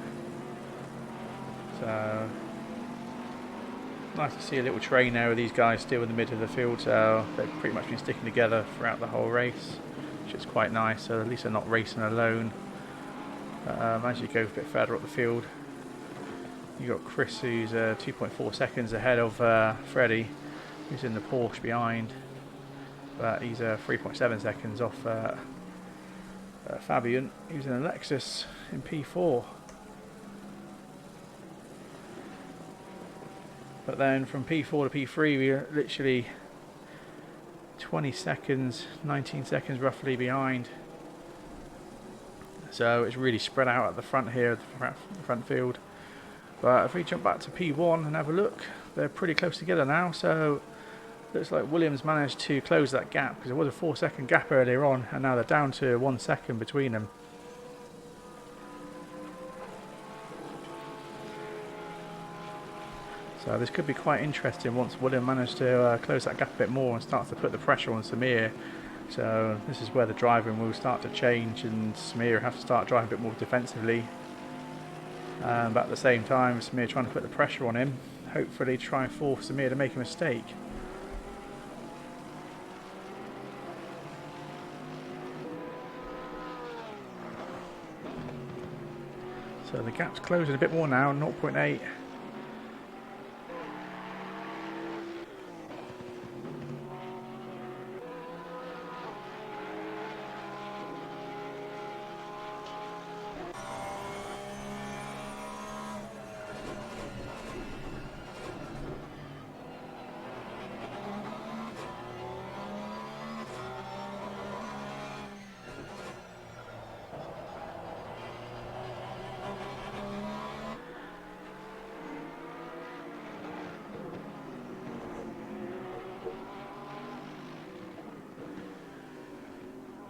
So nice to see a little train there with these guys still in the middle of the field. So they've pretty much been sticking together throughout the whole race, which is quite nice. So at least they're not racing alone. As you go a bit further up the field, you've got Chris, who's 2.4 seconds ahead of Freddie, who's in the Porsche behind, but he's 3.7 seconds off Fabian, who's in a Lexus in P4. But then from P4 to P3, we're literally 20 seconds, 19 seconds roughly behind. So it's really spread out at the front here, the front field. But if we jump back to P1 and have a look, they're pretty close together now. So looks like Williams managed to close that gap, because it was a 4-second gap earlier on, and now they're down to 1 second between them. So this could be quite interesting once Williams managed to close that gap a bit more and starts to put the pressure on Samir. So this is where the driving will start to change, and Samir have to start driving a bit more defensively. But at the same time, Samir trying to put the pressure on him, hopefully try and force Samir to make a mistake. So the gap's closing a bit more now, 0.8.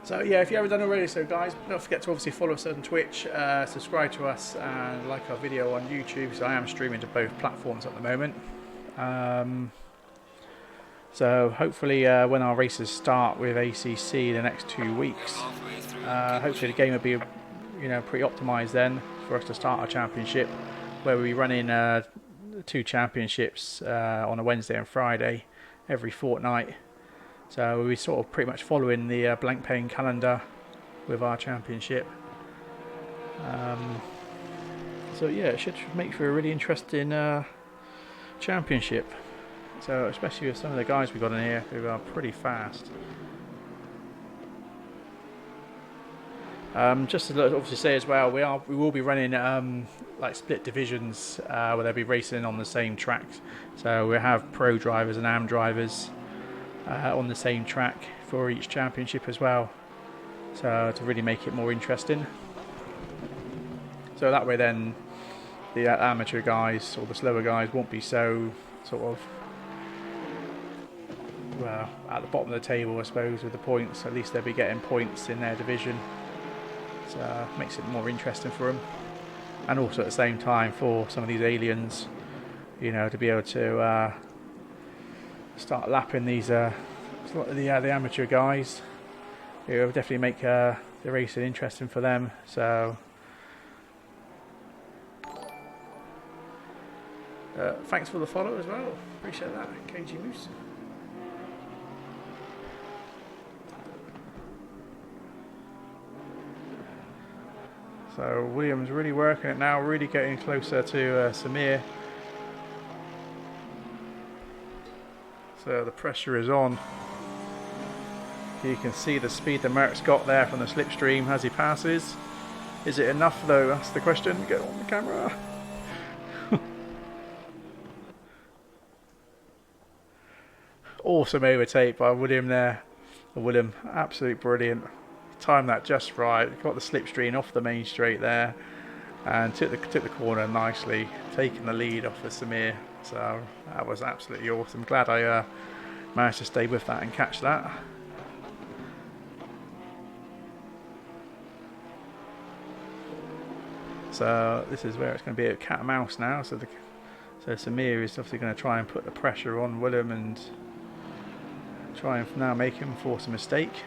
So yeah, if you haven't done already, so guys, don't forget to obviously follow us on Twitch, subscribe to us, and like our video on YouTube. So I am streaming to both platforms at the moment. So hopefully when our races start with ACC the next 2 weeks, hopefully the game will be, you know, pretty optimised then for us to start our championship, where we'll be running 2 championships on a Wednesday and Friday every fortnight. So we'll be sort of pretty much following the blank pane calendar with our championship. So yeah, it should make for a really interesting championship. So especially with some of the guys we got in here who are pretty fast. Just to obviously say as well, we will be running like split divisions where they'll be racing on the same tracks. So we have pro drivers and AM drivers on the same track for each championship as well, so to really make it more interesting. So that way then the amateur guys or the slower guys won't be so sort of, well, at the bottom of the table, I suppose, with the points. At least they'll be getting points in their division, so it makes it more interesting for them. And also at the same time for some of these aliens, you know, to be able to start lapping these the amateur guys. It will definitely make the racing interesting for them. So thanks for the follow as well, appreciate that, KG Moose. So Williams really working it now, really getting closer to Samir. So the pressure is on. You can see the speed that Merck's got there from the slipstream as he passes. Is it enough though? That's the question. Get on the camera. Awesome overtake by William there. William, absolutely brilliant. Timed that just right. Got the slipstream off the main straight there, and took the corner nicely, taking the lead off of Samir. So that was absolutely awesome. Glad I managed to stay with that and catch that. So this is where it's going to be a cat and mouse now. So Samir is obviously going to try and put the pressure on William and try and now make him force a mistake.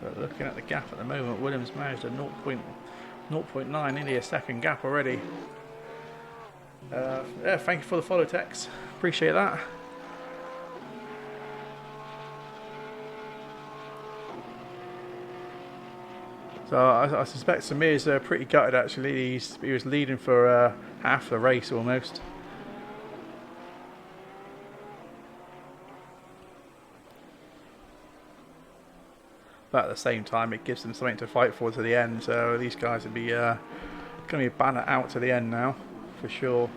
But looking at the gap at the moment, Williams managed a 0.9, nearly a second gap already. Yeah, thank you for the follow, Tex. Appreciate that. So I suspect Samir's pretty gutted actually. He was leading for half the race almost. But at the same time, it gives them something to fight for to the end. So these guys will be going to be banner out to the end now, for sure.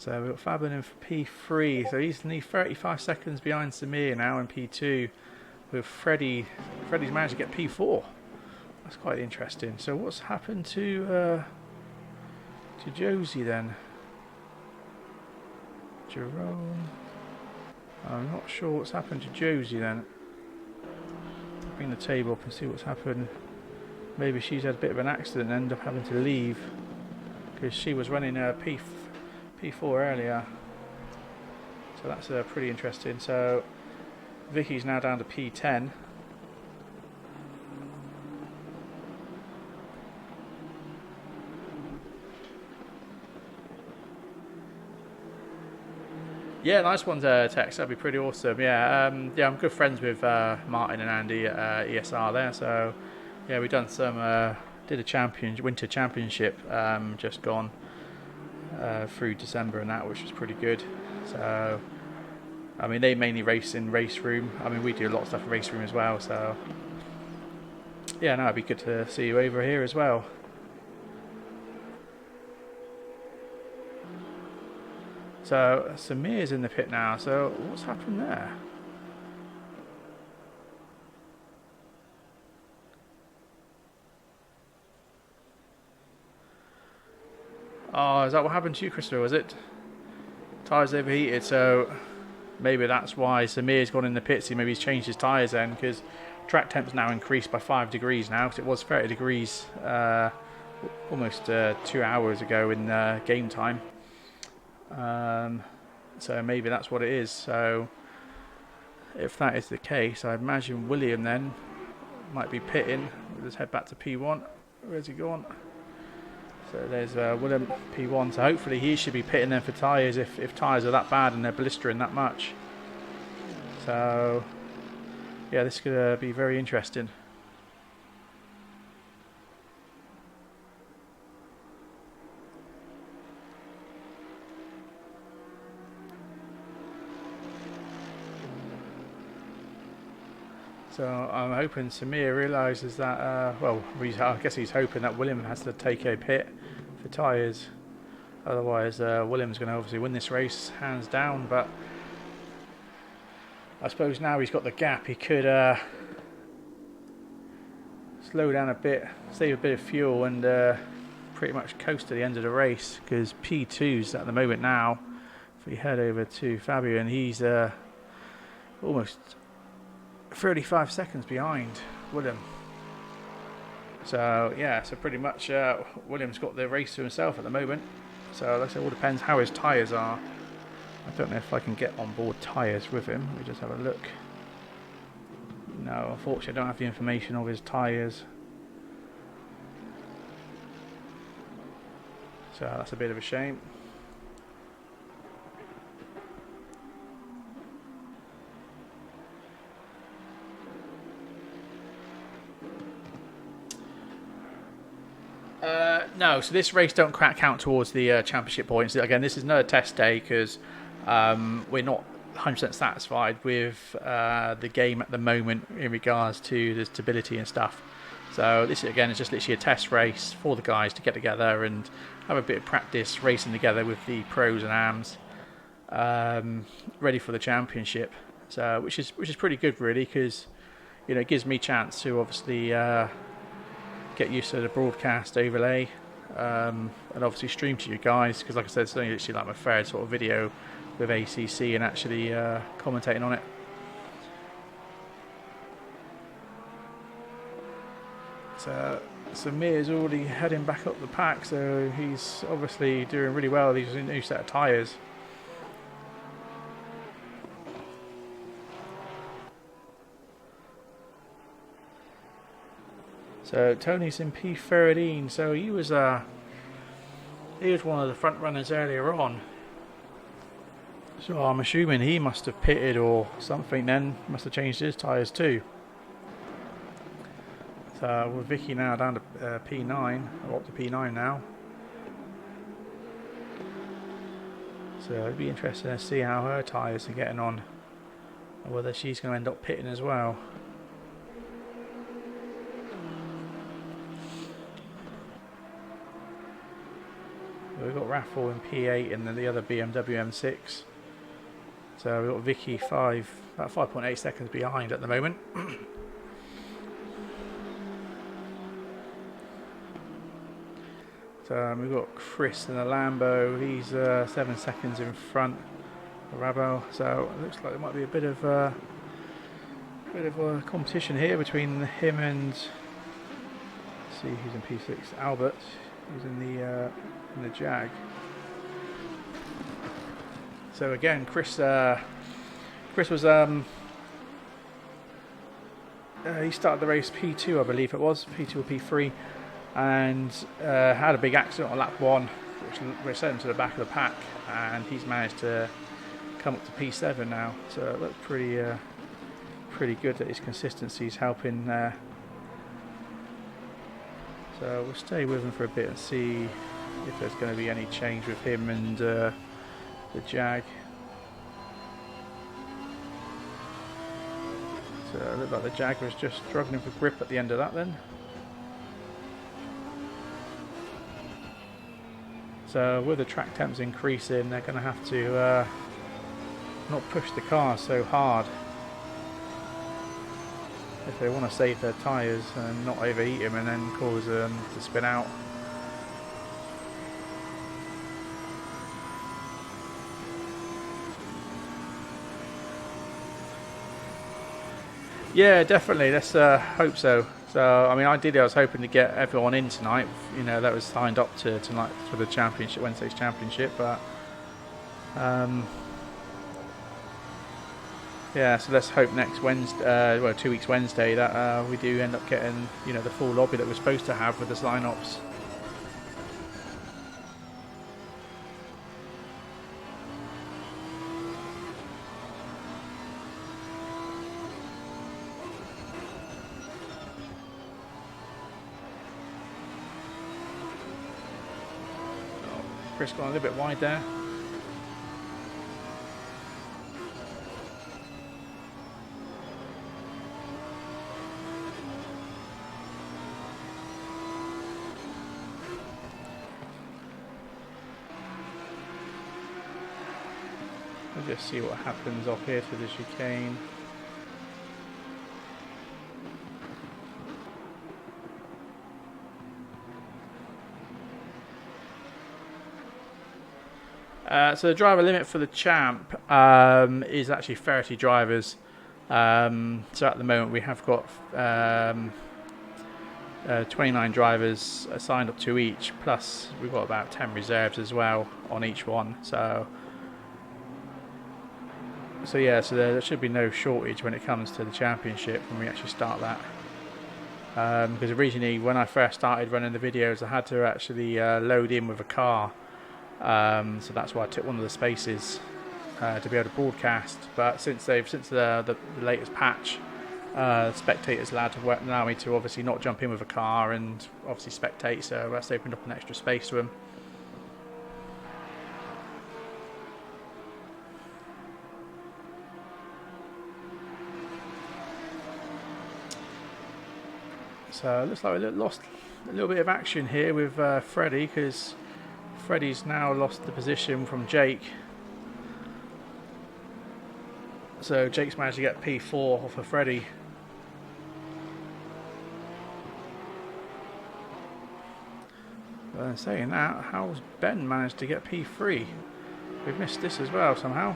So we've got Fabian in for P3. So he's nearly 35 seconds behind Samir now in P2. With Freddie's managed to get P4. That's quite interesting. So what's happened to Josie then? Jerome. I'm not sure what's happened to Josie then. Bring the table up and see what's happened. Maybe she's had a bit of an accident and ended up having to leave because she was running P4 earlier. So that's pretty interesting. So Vicky's now down to P10. Yeah, nice one, Tex. That'd be pretty awesome. Yeah, I'm good friends with Martin and Andy at ESR there. So yeah, we've done some did a winter championship just gone through December and that, which was pretty good. So I mean, they mainly race in race room. I mean, we do a lot of stuff in race room as well. So yeah, no, it'd be good to see you over here as well. So Samir's in the pit now. So what's happened there? Oh, is that what happened to you, Christopher? Was it? Tyres overheated, so maybe that's why Samir's gone in the pits. Maybe he's changed his tyres then, because track temp's now increased by 5 degrees now, because it was 30 degrees almost 2 hours ago in game time. So maybe that's what it is. So if that is the case, I imagine William then might be pitting. Let's head back to P1. Where's he gone? So there's William P1. So hopefully he should be pitting then for tyres if tyres are that bad and they're blistering that much. So yeah, this could be very interesting. So I'm hoping Samir realises that, I guess he's hoping that William has to take a pit for tyres. Otherwise, William's going to obviously win this race, hands down. But I suppose now he's got the gap, he could slow down a bit, save a bit of fuel, and pretty much coast to the end of the race. Because P2's at the moment now. If we head over to Fabio, and he's almost 35 seconds behind William. So yeah, so pretty much William's got the race to himself at the moment. So like I said, it all depends how his tyres are. I don't know if I can get on board tyres with him. Let me just have a look. No, unfortunately I don't have the information of his tyres. So that's a bit of a shame. No, so this race don't count towards the championship points. Again, this is another test day because we're not 100% satisfied with the game at the moment in regards to the stability and stuff. So this again is just literally a test race for the guys to get together and have a bit of practice racing together with the pros and AMs, ready for the championship. So which is pretty good really, because it gives me a chance to obviously get used to the broadcast overlay, and obviously stream to you guys, because like I said, it's only literally like my third sort of video with ACC and actually commentating on it. So Samir's already heading back up the pack, so he's obviously doing really well with these new set of tyres. So Tony's in P13, so he was one of the front runners earlier on. So I'm assuming he must have pitted or something then, must have changed his tyres too. So with Vicky now down to P9, or up to P9 now. So it'd be interesting to see how her tyres are getting on, or whether she's going to end up pitting as well. We've got Raffle in P8 and then the other BMW M6. So we've got Vicky about 5.8 seconds behind at the moment. So we've got Chris in the Lambo. He's 7 seconds in front of Rabo. So it looks like there might be a bit of a competition here between him and, let's see who's in P6. Albert, who's in the Jag. So again, Chris was he started the race P2, I believe it was P2 or P3, and had a big accident on lap 1, which sent him to the back of the pack, and he's managed to come up to P7 now. So it looks pretty good that his consistency is helping there. So we'll stay with him for a bit and see if there's going to be any change with him and the Jag. So it looked like the Jag was just struggling for grip at the end of that then. So with the track temps increasing, they're going to have to not push the car so hard if they want to save their tyres and not overheat them and then cause them to spin out. Yeah, definitely. Let's hope so. So, I mean, ideally, I was hoping to get everyone in tonight. You know, that was signed up to tonight for the championship, Wednesday's championship. But yeah, so let's hope next Wednesday, well, 2 weeks Wednesday, that we do end up getting, you know, the full lobby that we're supposed to have with the lineups. Chris got a little bit wide there. We'll just see what happens off here to the chicane. So the driver limit for the champ is actually 30 drivers. So at the moment we have got 29 drivers signed up to each, plus we've got about 10 reserves as well on each one. So yeah, so there should be no shortage when it comes to the championship when we actually start that. Because originally when I first started running the videos, I had to actually load in with a car. So that's why I took one of the spaces to be able to broadcast. But since the latest patch, spectators allow me to obviously not jump in with a car and obviously spectate. So that's opened up an extra space to them. So it looks like we lost a little bit of action here with Freddie, because Freddie's now lost the position from Jake. So Jake's managed to get P4 off of Freddie. Saying that, how's Ben managed to get P3? We've missed this as well somehow.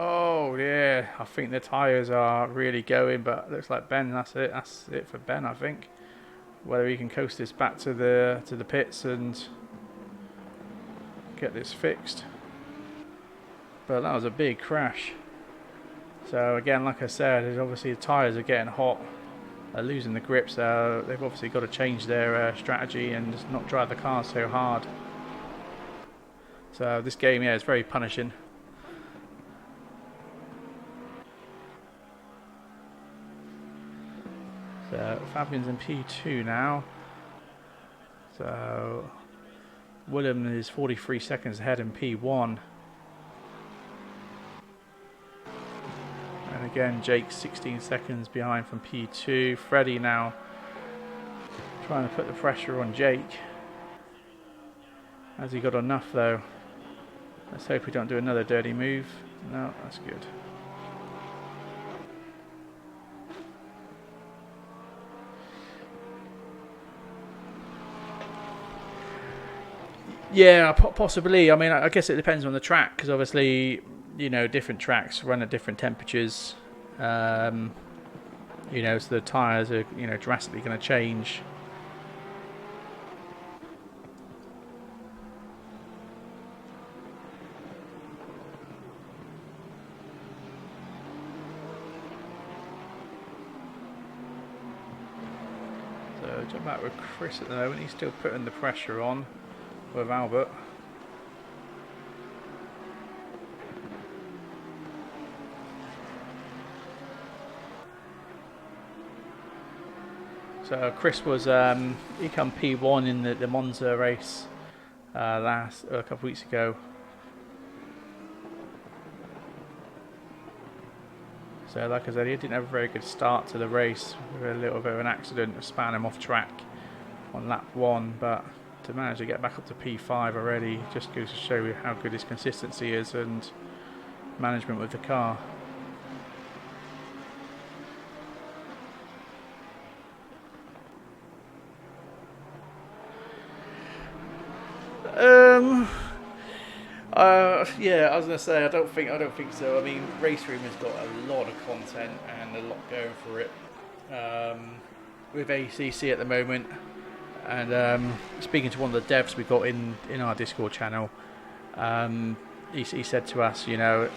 Oh yeah, I think the tyres are really going, but looks like Ben, that's it for Ben, I think. Whether he can coast this back to the pits and get this fixed. But that was a big crash. So again, like I said, obviously the tyres are getting hot, they're losing the grip, so they've obviously got to change their strategy and just not drive the car so hard. So this game, yeah, is very punishing. So Fabian's in P2 now. So William is 43 seconds ahead in P1. And again, Jake's 16 seconds behind from P2. Freddie now trying to put the pressure on Jake. Has he got enough though? Let's hope we don't do another dirty move. No, that's good. Yeah, possibly. I mean, I guess it depends on the track, because obviously, you know, different tracks run at different temperatures. You know, so the tyres are, you know, drastically going to change. So jump back with Chris at the moment. He's still putting the pressure on with Albert. So Chris was he come P1 in the Monza race a couple of weeks ago. So like I said, he didn't have a very good start to the race. We had a little bit of an accident that span him off track on lap 1, but to manage to get back up to P5 already just goes to show you how good his consistency is and management with the car. Yeah, I was gonna say I don't think so. I mean, Race Room has got a lot of content and a lot going for it with ACC at the moment. And speaking to one of the devs we got in our Discord channel, he said to us, you know,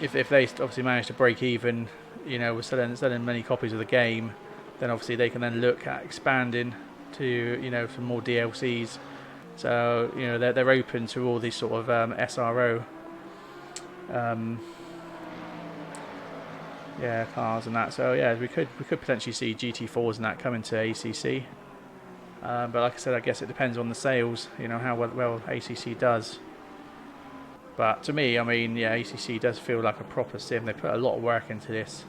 if they obviously manage to break even, you know, with selling many copies of the game, then obviously they can then look at expanding to, you know, some more DLCs. So, you know, they're open to all these sort of SRO cars and that. So yeah, we could potentially see GT4s and that coming to ACC. But like I said, I guess it depends on the sales, you know, how well ACC does. But to me, I mean, yeah, ACC does feel like a proper sim. They put a lot of work into this,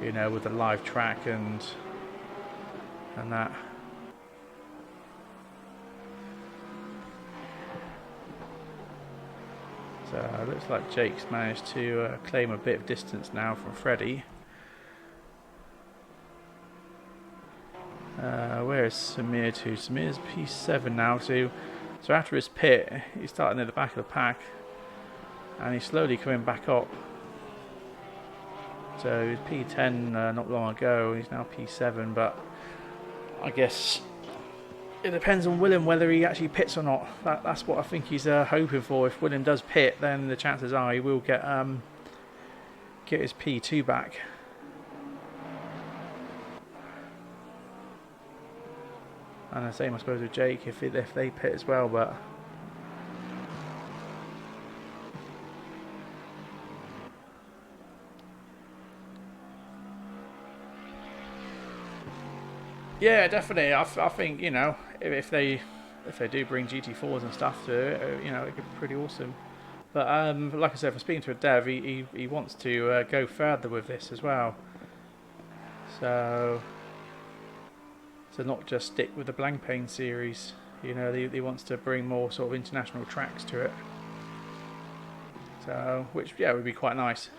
you know, with the live track and that. So it looks like Jake's managed to claim a bit of distance now from Freddie. Where is Samir to? Samir's P7 now. So after his pit, he's starting at the back of the pack, and he's slowly coming back up. So he was P10 not long ago. He's now P7, but I guess it depends on Willem whether he actually pits or not. That's what I think he's hoping for. If Willem does pit, then the chances are he will get his P2 back. And the same, I suppose, with Jake if they pit as well. But yeah, definitely. I think, you know, if they do bring GT4s and stuff to it, you know, it could be pretty awesome. But like I said, from speaking to a dev, he wants to go further with this as well. So not just stick with the Blancpain series. You know, he wants to bring more sort of international tracks to it. So, which yeah, would be quite nice.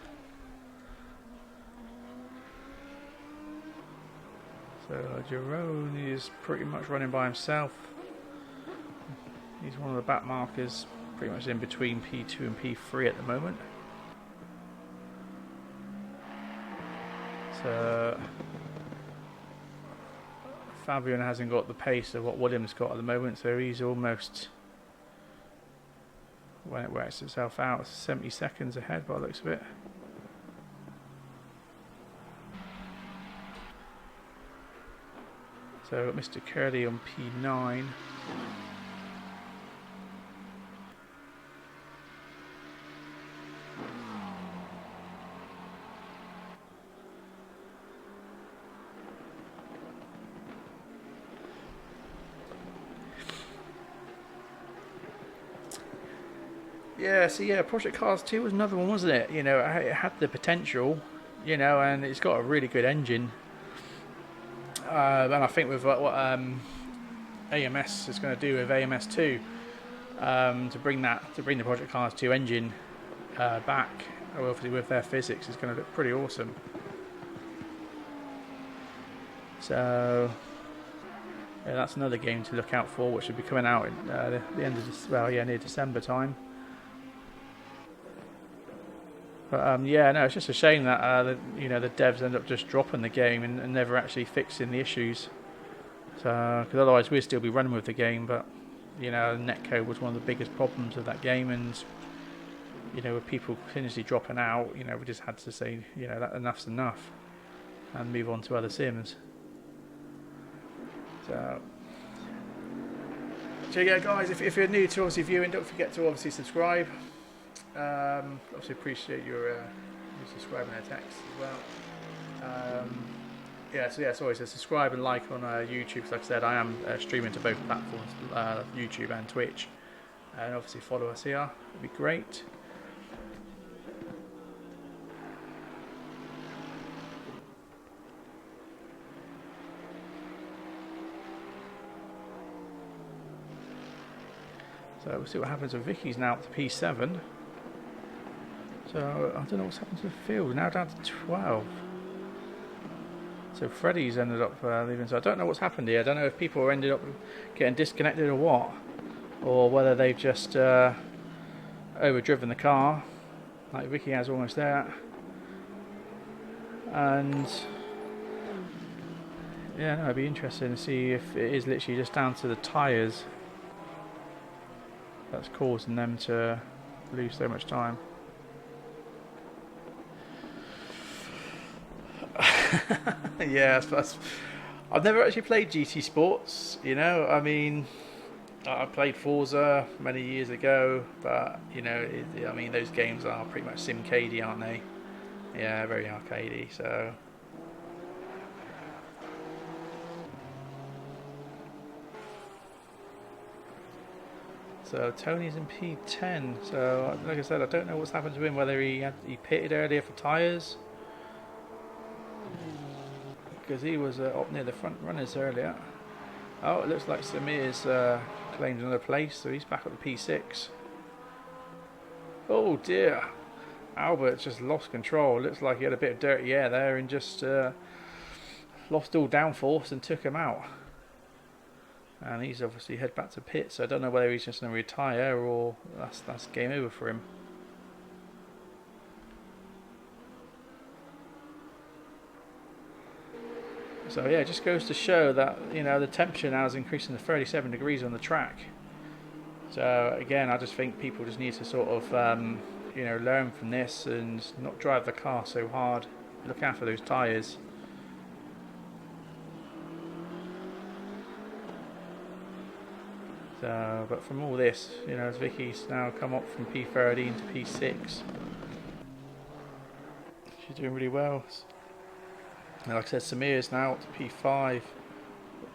So Jerome is pretty much running by himself. He's one of the back markers, pretty much in between P2 and P3 at the moment. So Fabian hasn't got the pace of what Williams got at the moment, so he's almost, when it works itself out, 70 seconds ahead by the looks of it. So Mr. Curley on P9. Yeah, so yeah, Project Cars 2 was another one, wasn't it? You know, it had the potential, you know, and it's got a really good engine. And I think with what AMS is going to do with AMS 2, to bring the Project Cars 2 engine back, obviously with their physics, is going to look pretty awesome. So yeah, that's another game to look out for, which will be coming out in the end of near December time. But yeah, no, it's just a shame that the devs end up just dropping the game and never actually fixing the issues. So because otherwise we'd still be running with the game, but you know, netcode was one of the biggest problems of that game, and you know, with people continuously dropping out, you know, we just had to say, you know, that enough's enough, and move on to other sims. So yeah, guys, if you're new to obviously viewing, don't forget to obviously subscribe. Obviously appreciate your subscribing and text as well. So it's always a subscribe and like on YouTube. Because like I said, I am streaming to both platforms, YouTube and Twitch, and obviously follow us here. It'd be great. So we'll see what happens with Vicky's now up to P7. So I don't know what's happened to the field. Now down to 12. So Freddie's ended up leaving. So I don't know what's happened here. I don't know if people ended up getting disconnected or what, or whether they've just overdriven the car, like Vicky has almost there. And yeah, no, it'd be interesting to see if it is literally just down to the tyres that's causing them to lose so much time. Yeah, I've never actually played GT Sports, you know. I mean, I played Forza many years ago, but you know, I mean, those games are pretty much sim-cadey, aren't they? Yeah, very arcadey. So Tony's in P10. So like I said, I don't know what's happened to him. Whether he pitted earlier for tyres, because he was up near the front runners earlier. Oh, it looks like Samir's claimed another place, so he's back up to P6. Oh dear, Albert just lost control. Looks like he had a bit of dirty air there and just lost all downforce and took him out. And he's obviously head back to pit, so I don't know whether he's just going to retire or that's game over for him. So yeah, it just goes to show that, you know, the temperature now is increasing to 37 degrees on the track. So again, I just think people just need to sort of you know, learn from this and not drive the car so hard. Look after those tyres. So, but from all this, you know, as Vicky's now come up from P13 to P6, she's doing really well. And like I said, Samir's now up to P5,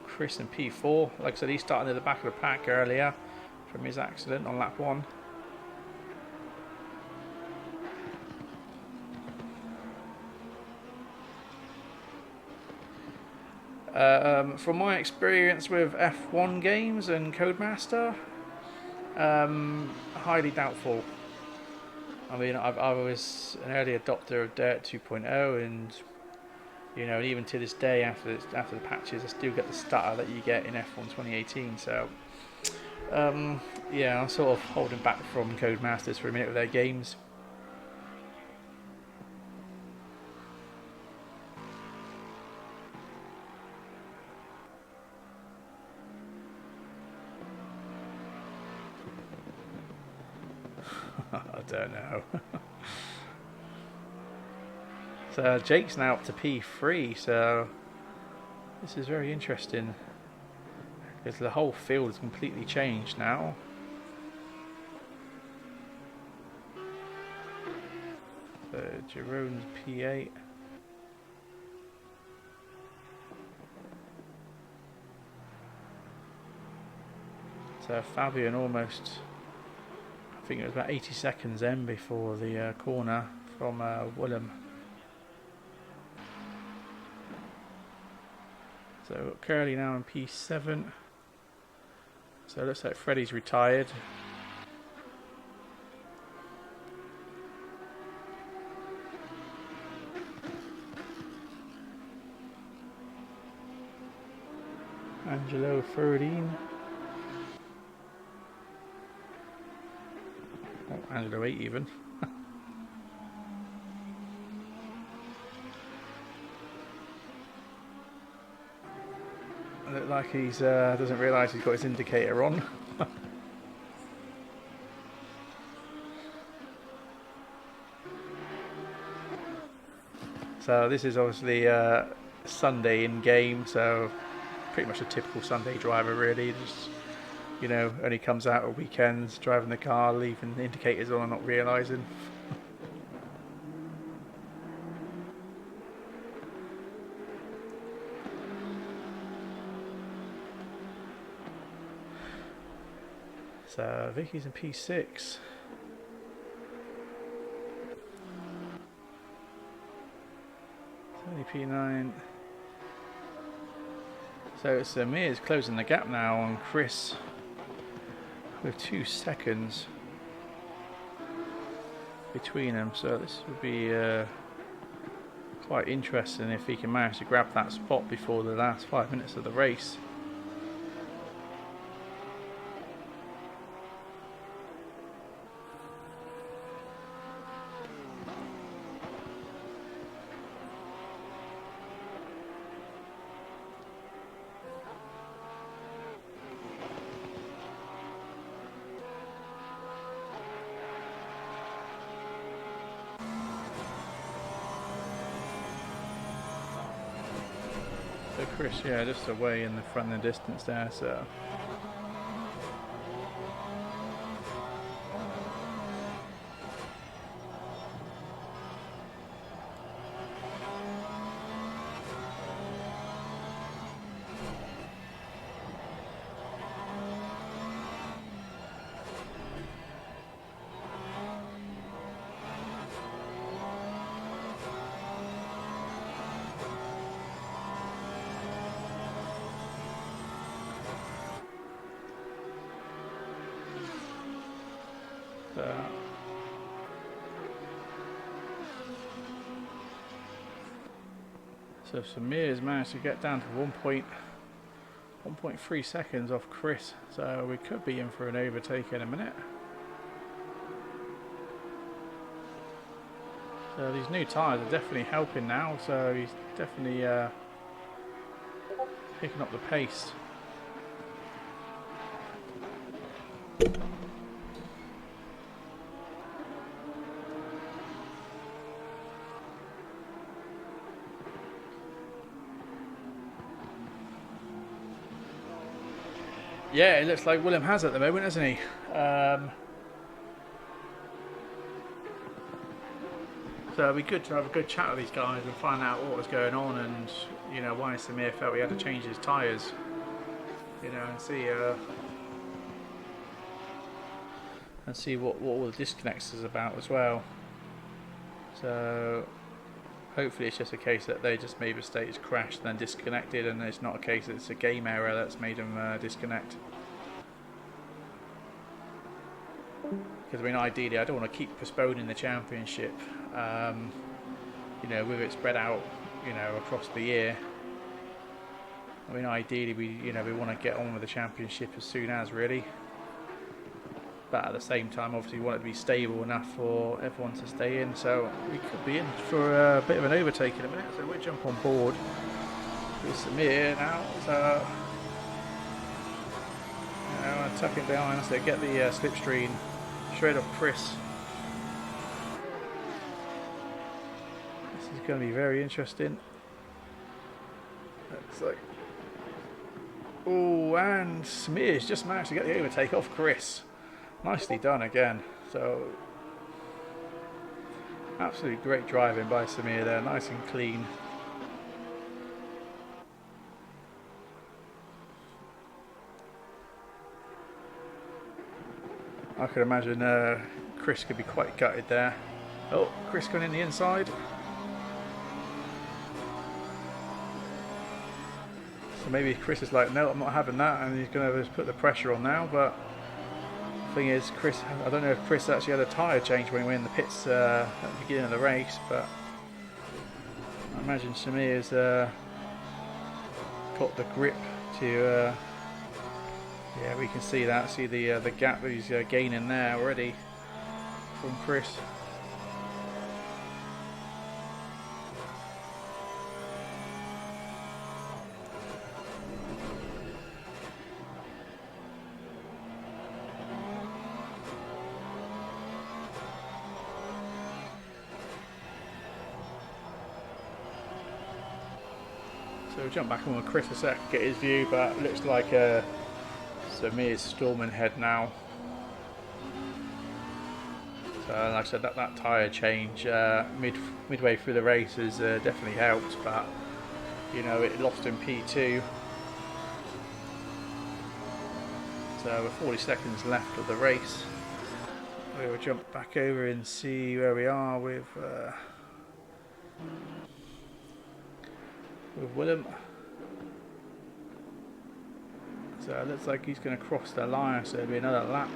Chris in P4. Like I said, he's starting at the back of the pack earlier from his accident on lap 1. From my experience with F1 games and Codemaster, highly doubtful. I mean, I was an early adopter of Dirt 2.0, and you know, even to this day, after the patches, I still get the stutter that you get in F1 2018. So, yeah, I'm sort of holding back from Codemasters for a minute with their games. I don't know. So Jake's now up to P3, so this is very interesting because the whole field has completely changed now. So Jerome's P8. So Fabian almost I think it was about 80 seconds then before the corner from Willem. So we've got Curly now in P7. So it looks like Freddie's retired. Angelo 13. Oh, Angelo 8 even. Look like he's doesn't realise he's got his indicator on. So this is obviously Sunday in game, so pretty much a typical Sunday driver really. Just, you know, only comes out at weekends, driving the car, leaving the indicators on and not realising. So Vicky's in P6. Only P9. So it's Amir's closing the gap now on Chris with 2 seconds between them. So this would be quite interesting if he can manage to grab that spot before the last 5 minutes of the race. So Chris, yeah, just away in the front of the distance there, so. So Samir's managed to get down to 1.3 seconds off Chris, so we could be in for an overtake in a minute. So these new tyres are definitely helping now, so he's definitely picking up the pace. Yeah, it looks like Willem has at the moment, doesn't he? So it'd be good to have a good chat with these guys and find out what was going on, and you know why Samir felt he had to change his tyres. You know, and see what all the disconnects is about as well. So hopefully it's just a case that they just made mistakes, crashed, and then disconnected, and it's not a case that it's a game error that's made them disconnect. Because I mean, ideally, I don't want to keep postponing the championship. You know, with it spread out, you know, across the year. I mean, ideally, we want to get on with the championship as soon as really. But at the same time, obviously, we want it to be stable enough for everyone to stay in. So we could be in for a bit of an overtake in a minute. So we'll jump on board with Samir now. So, you know, tucking behind, so get the slipstream straight off Chris. This is going to be very interesting. Looks like. Oh, and Samir's just managed to get the overtake off Chris. Nicely done again. So, absolutely great driving by Samir there, nice and clean. I could imagine Chris could be quite gutted there. Oh, Chris going in the inside. So maybe Chris is like, no, I'm not having that, and he's going to just put the pressure on now. But the thing is, Chris, I don't know if Chris actually had a tyre change when he went in the pits at the beginning of the race, but I imagine Samir's got the grip to. Yeah, we can see that. See the gap that he's gaining there already from Chris. So we'll jump back on with Chris a sec, get his view, but it looks like Samir's storming ahead now. So like I said, that tyre change midway through the race has definitely helped, but you know, it lost in P2. So with 40 seconds left of the race, we will jump back over and see where we are with Willem. So it looks like he's going to cross the line, so it'll be another lap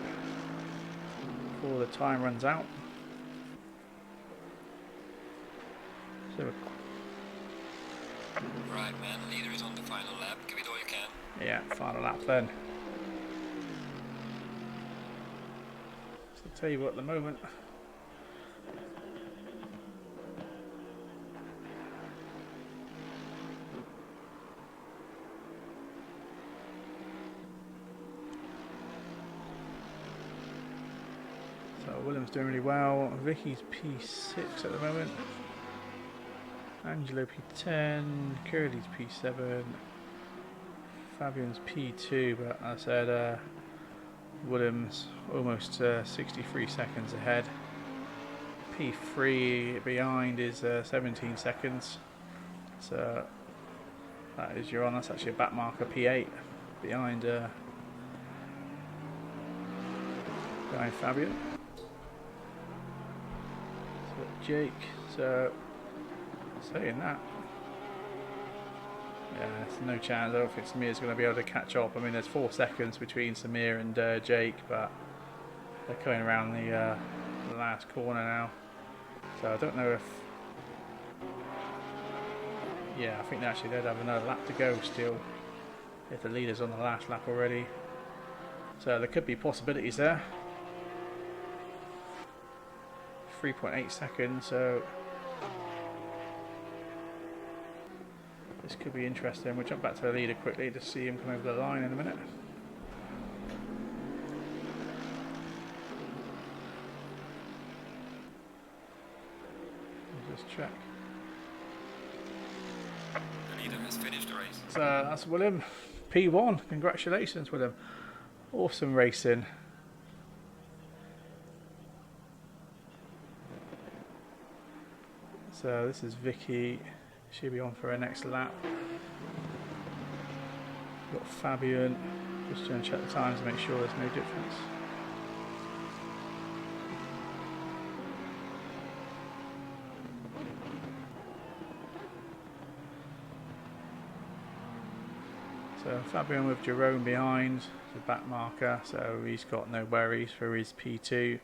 before the time runs out. So Right, man. Leader is on the final lap. Give it all you can. yeah, final lap then. So I'll tell you what, at the moment, William's doing really well. Vicky's P6 at the moment. Angelo P10. Curly's P7. Fabian's P2, but I said Williams almost 63 seconds ahead. P3 behind is 17 seconds. So that is your on. That's actually a back marker. P8 behind Fabian. Jake, so saying that, yeah, there's no chance. I don't think Samir's going to be able to catch up. I mean, there's 4 seconds between Samir and Jake, but they're coming around the last corner now. So I don't know if, yeah, I think actually they'd have another lap to go still if the leader's on the last lap already. So there could be possibilities there. 3.8 seconds, so this could be interesting. We'll jump back to the leader quickly to see him come over the line in a minute. We'll just check. The leader has finished the race. So that's Willem, P1. Congratulations, Willem. Awesome racing. So this is Vicky, she'll be on for her next lap. We've got Fabian, just going to check the times to make sure there's no difference. So Fabian with Jerome behind, the back marker, so he's got no worries for his P2.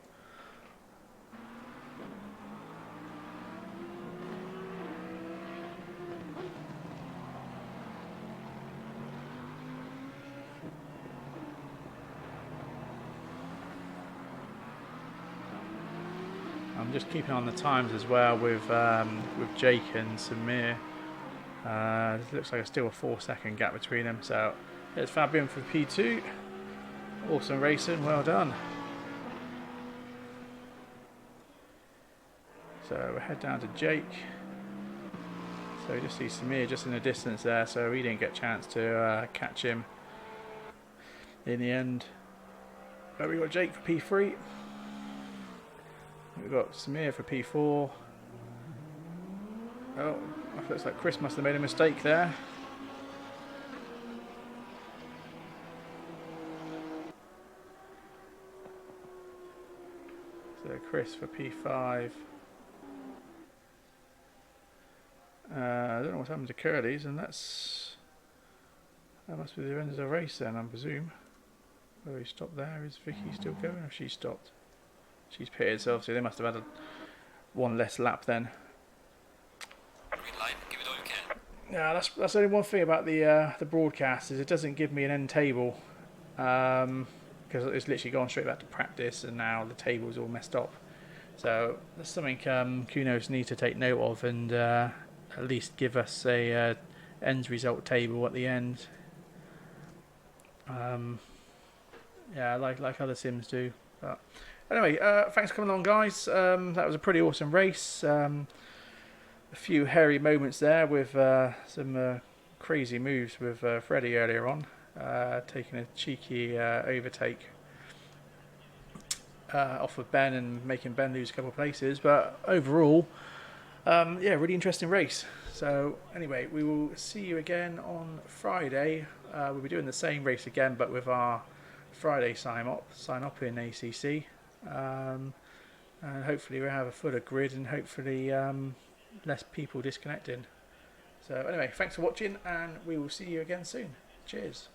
I'm just keeping on the times as well with Jake and Samir. It looks like it's still a 4-second gap between them. So it's Fabian for P2. Awesome racing, well done. So we'll head down to Jake. So you just see Samir just in the distance there, so he didn't get a chance to catch him in the end. But we got Jake for P3. We've got Samir for P4. Oh, it looks like Chris must have made a mistake there. So Chris for P5. I don't know what's happened to Curly's, and that must be the end of the race then, I presume. Where he stopped there. Is Vicky still going, or she stopped? She's pitted, so obviously they must have had one less lap then. Green light, give it all you can. Yeah, that's only one thing about the broadcast is it doesn't give me an end table, because it's literally gone straight back to practice, and now the table's all messed up. So that's something Kunos need to take note of, and at least give us a ends result table at the end. Yeah, like other sims do. But anyway, thanks for coming along, guys. That was a pretty awesome race. A few hairy moments there with some crazy moves with Freddie earlier on, taking a cheeky overtake off of Ben and making Ben lose a couple of places. But overall, yeah, really interesting race. So anyway, we will see you again on Friday. We'll be doing the same race again, but with our Friday sign up in ACC, and hopefully we'll have a fuller grid and hopefully less people disconnecting. So anyway, thanks for watching, and we will see you again soon. Cheers.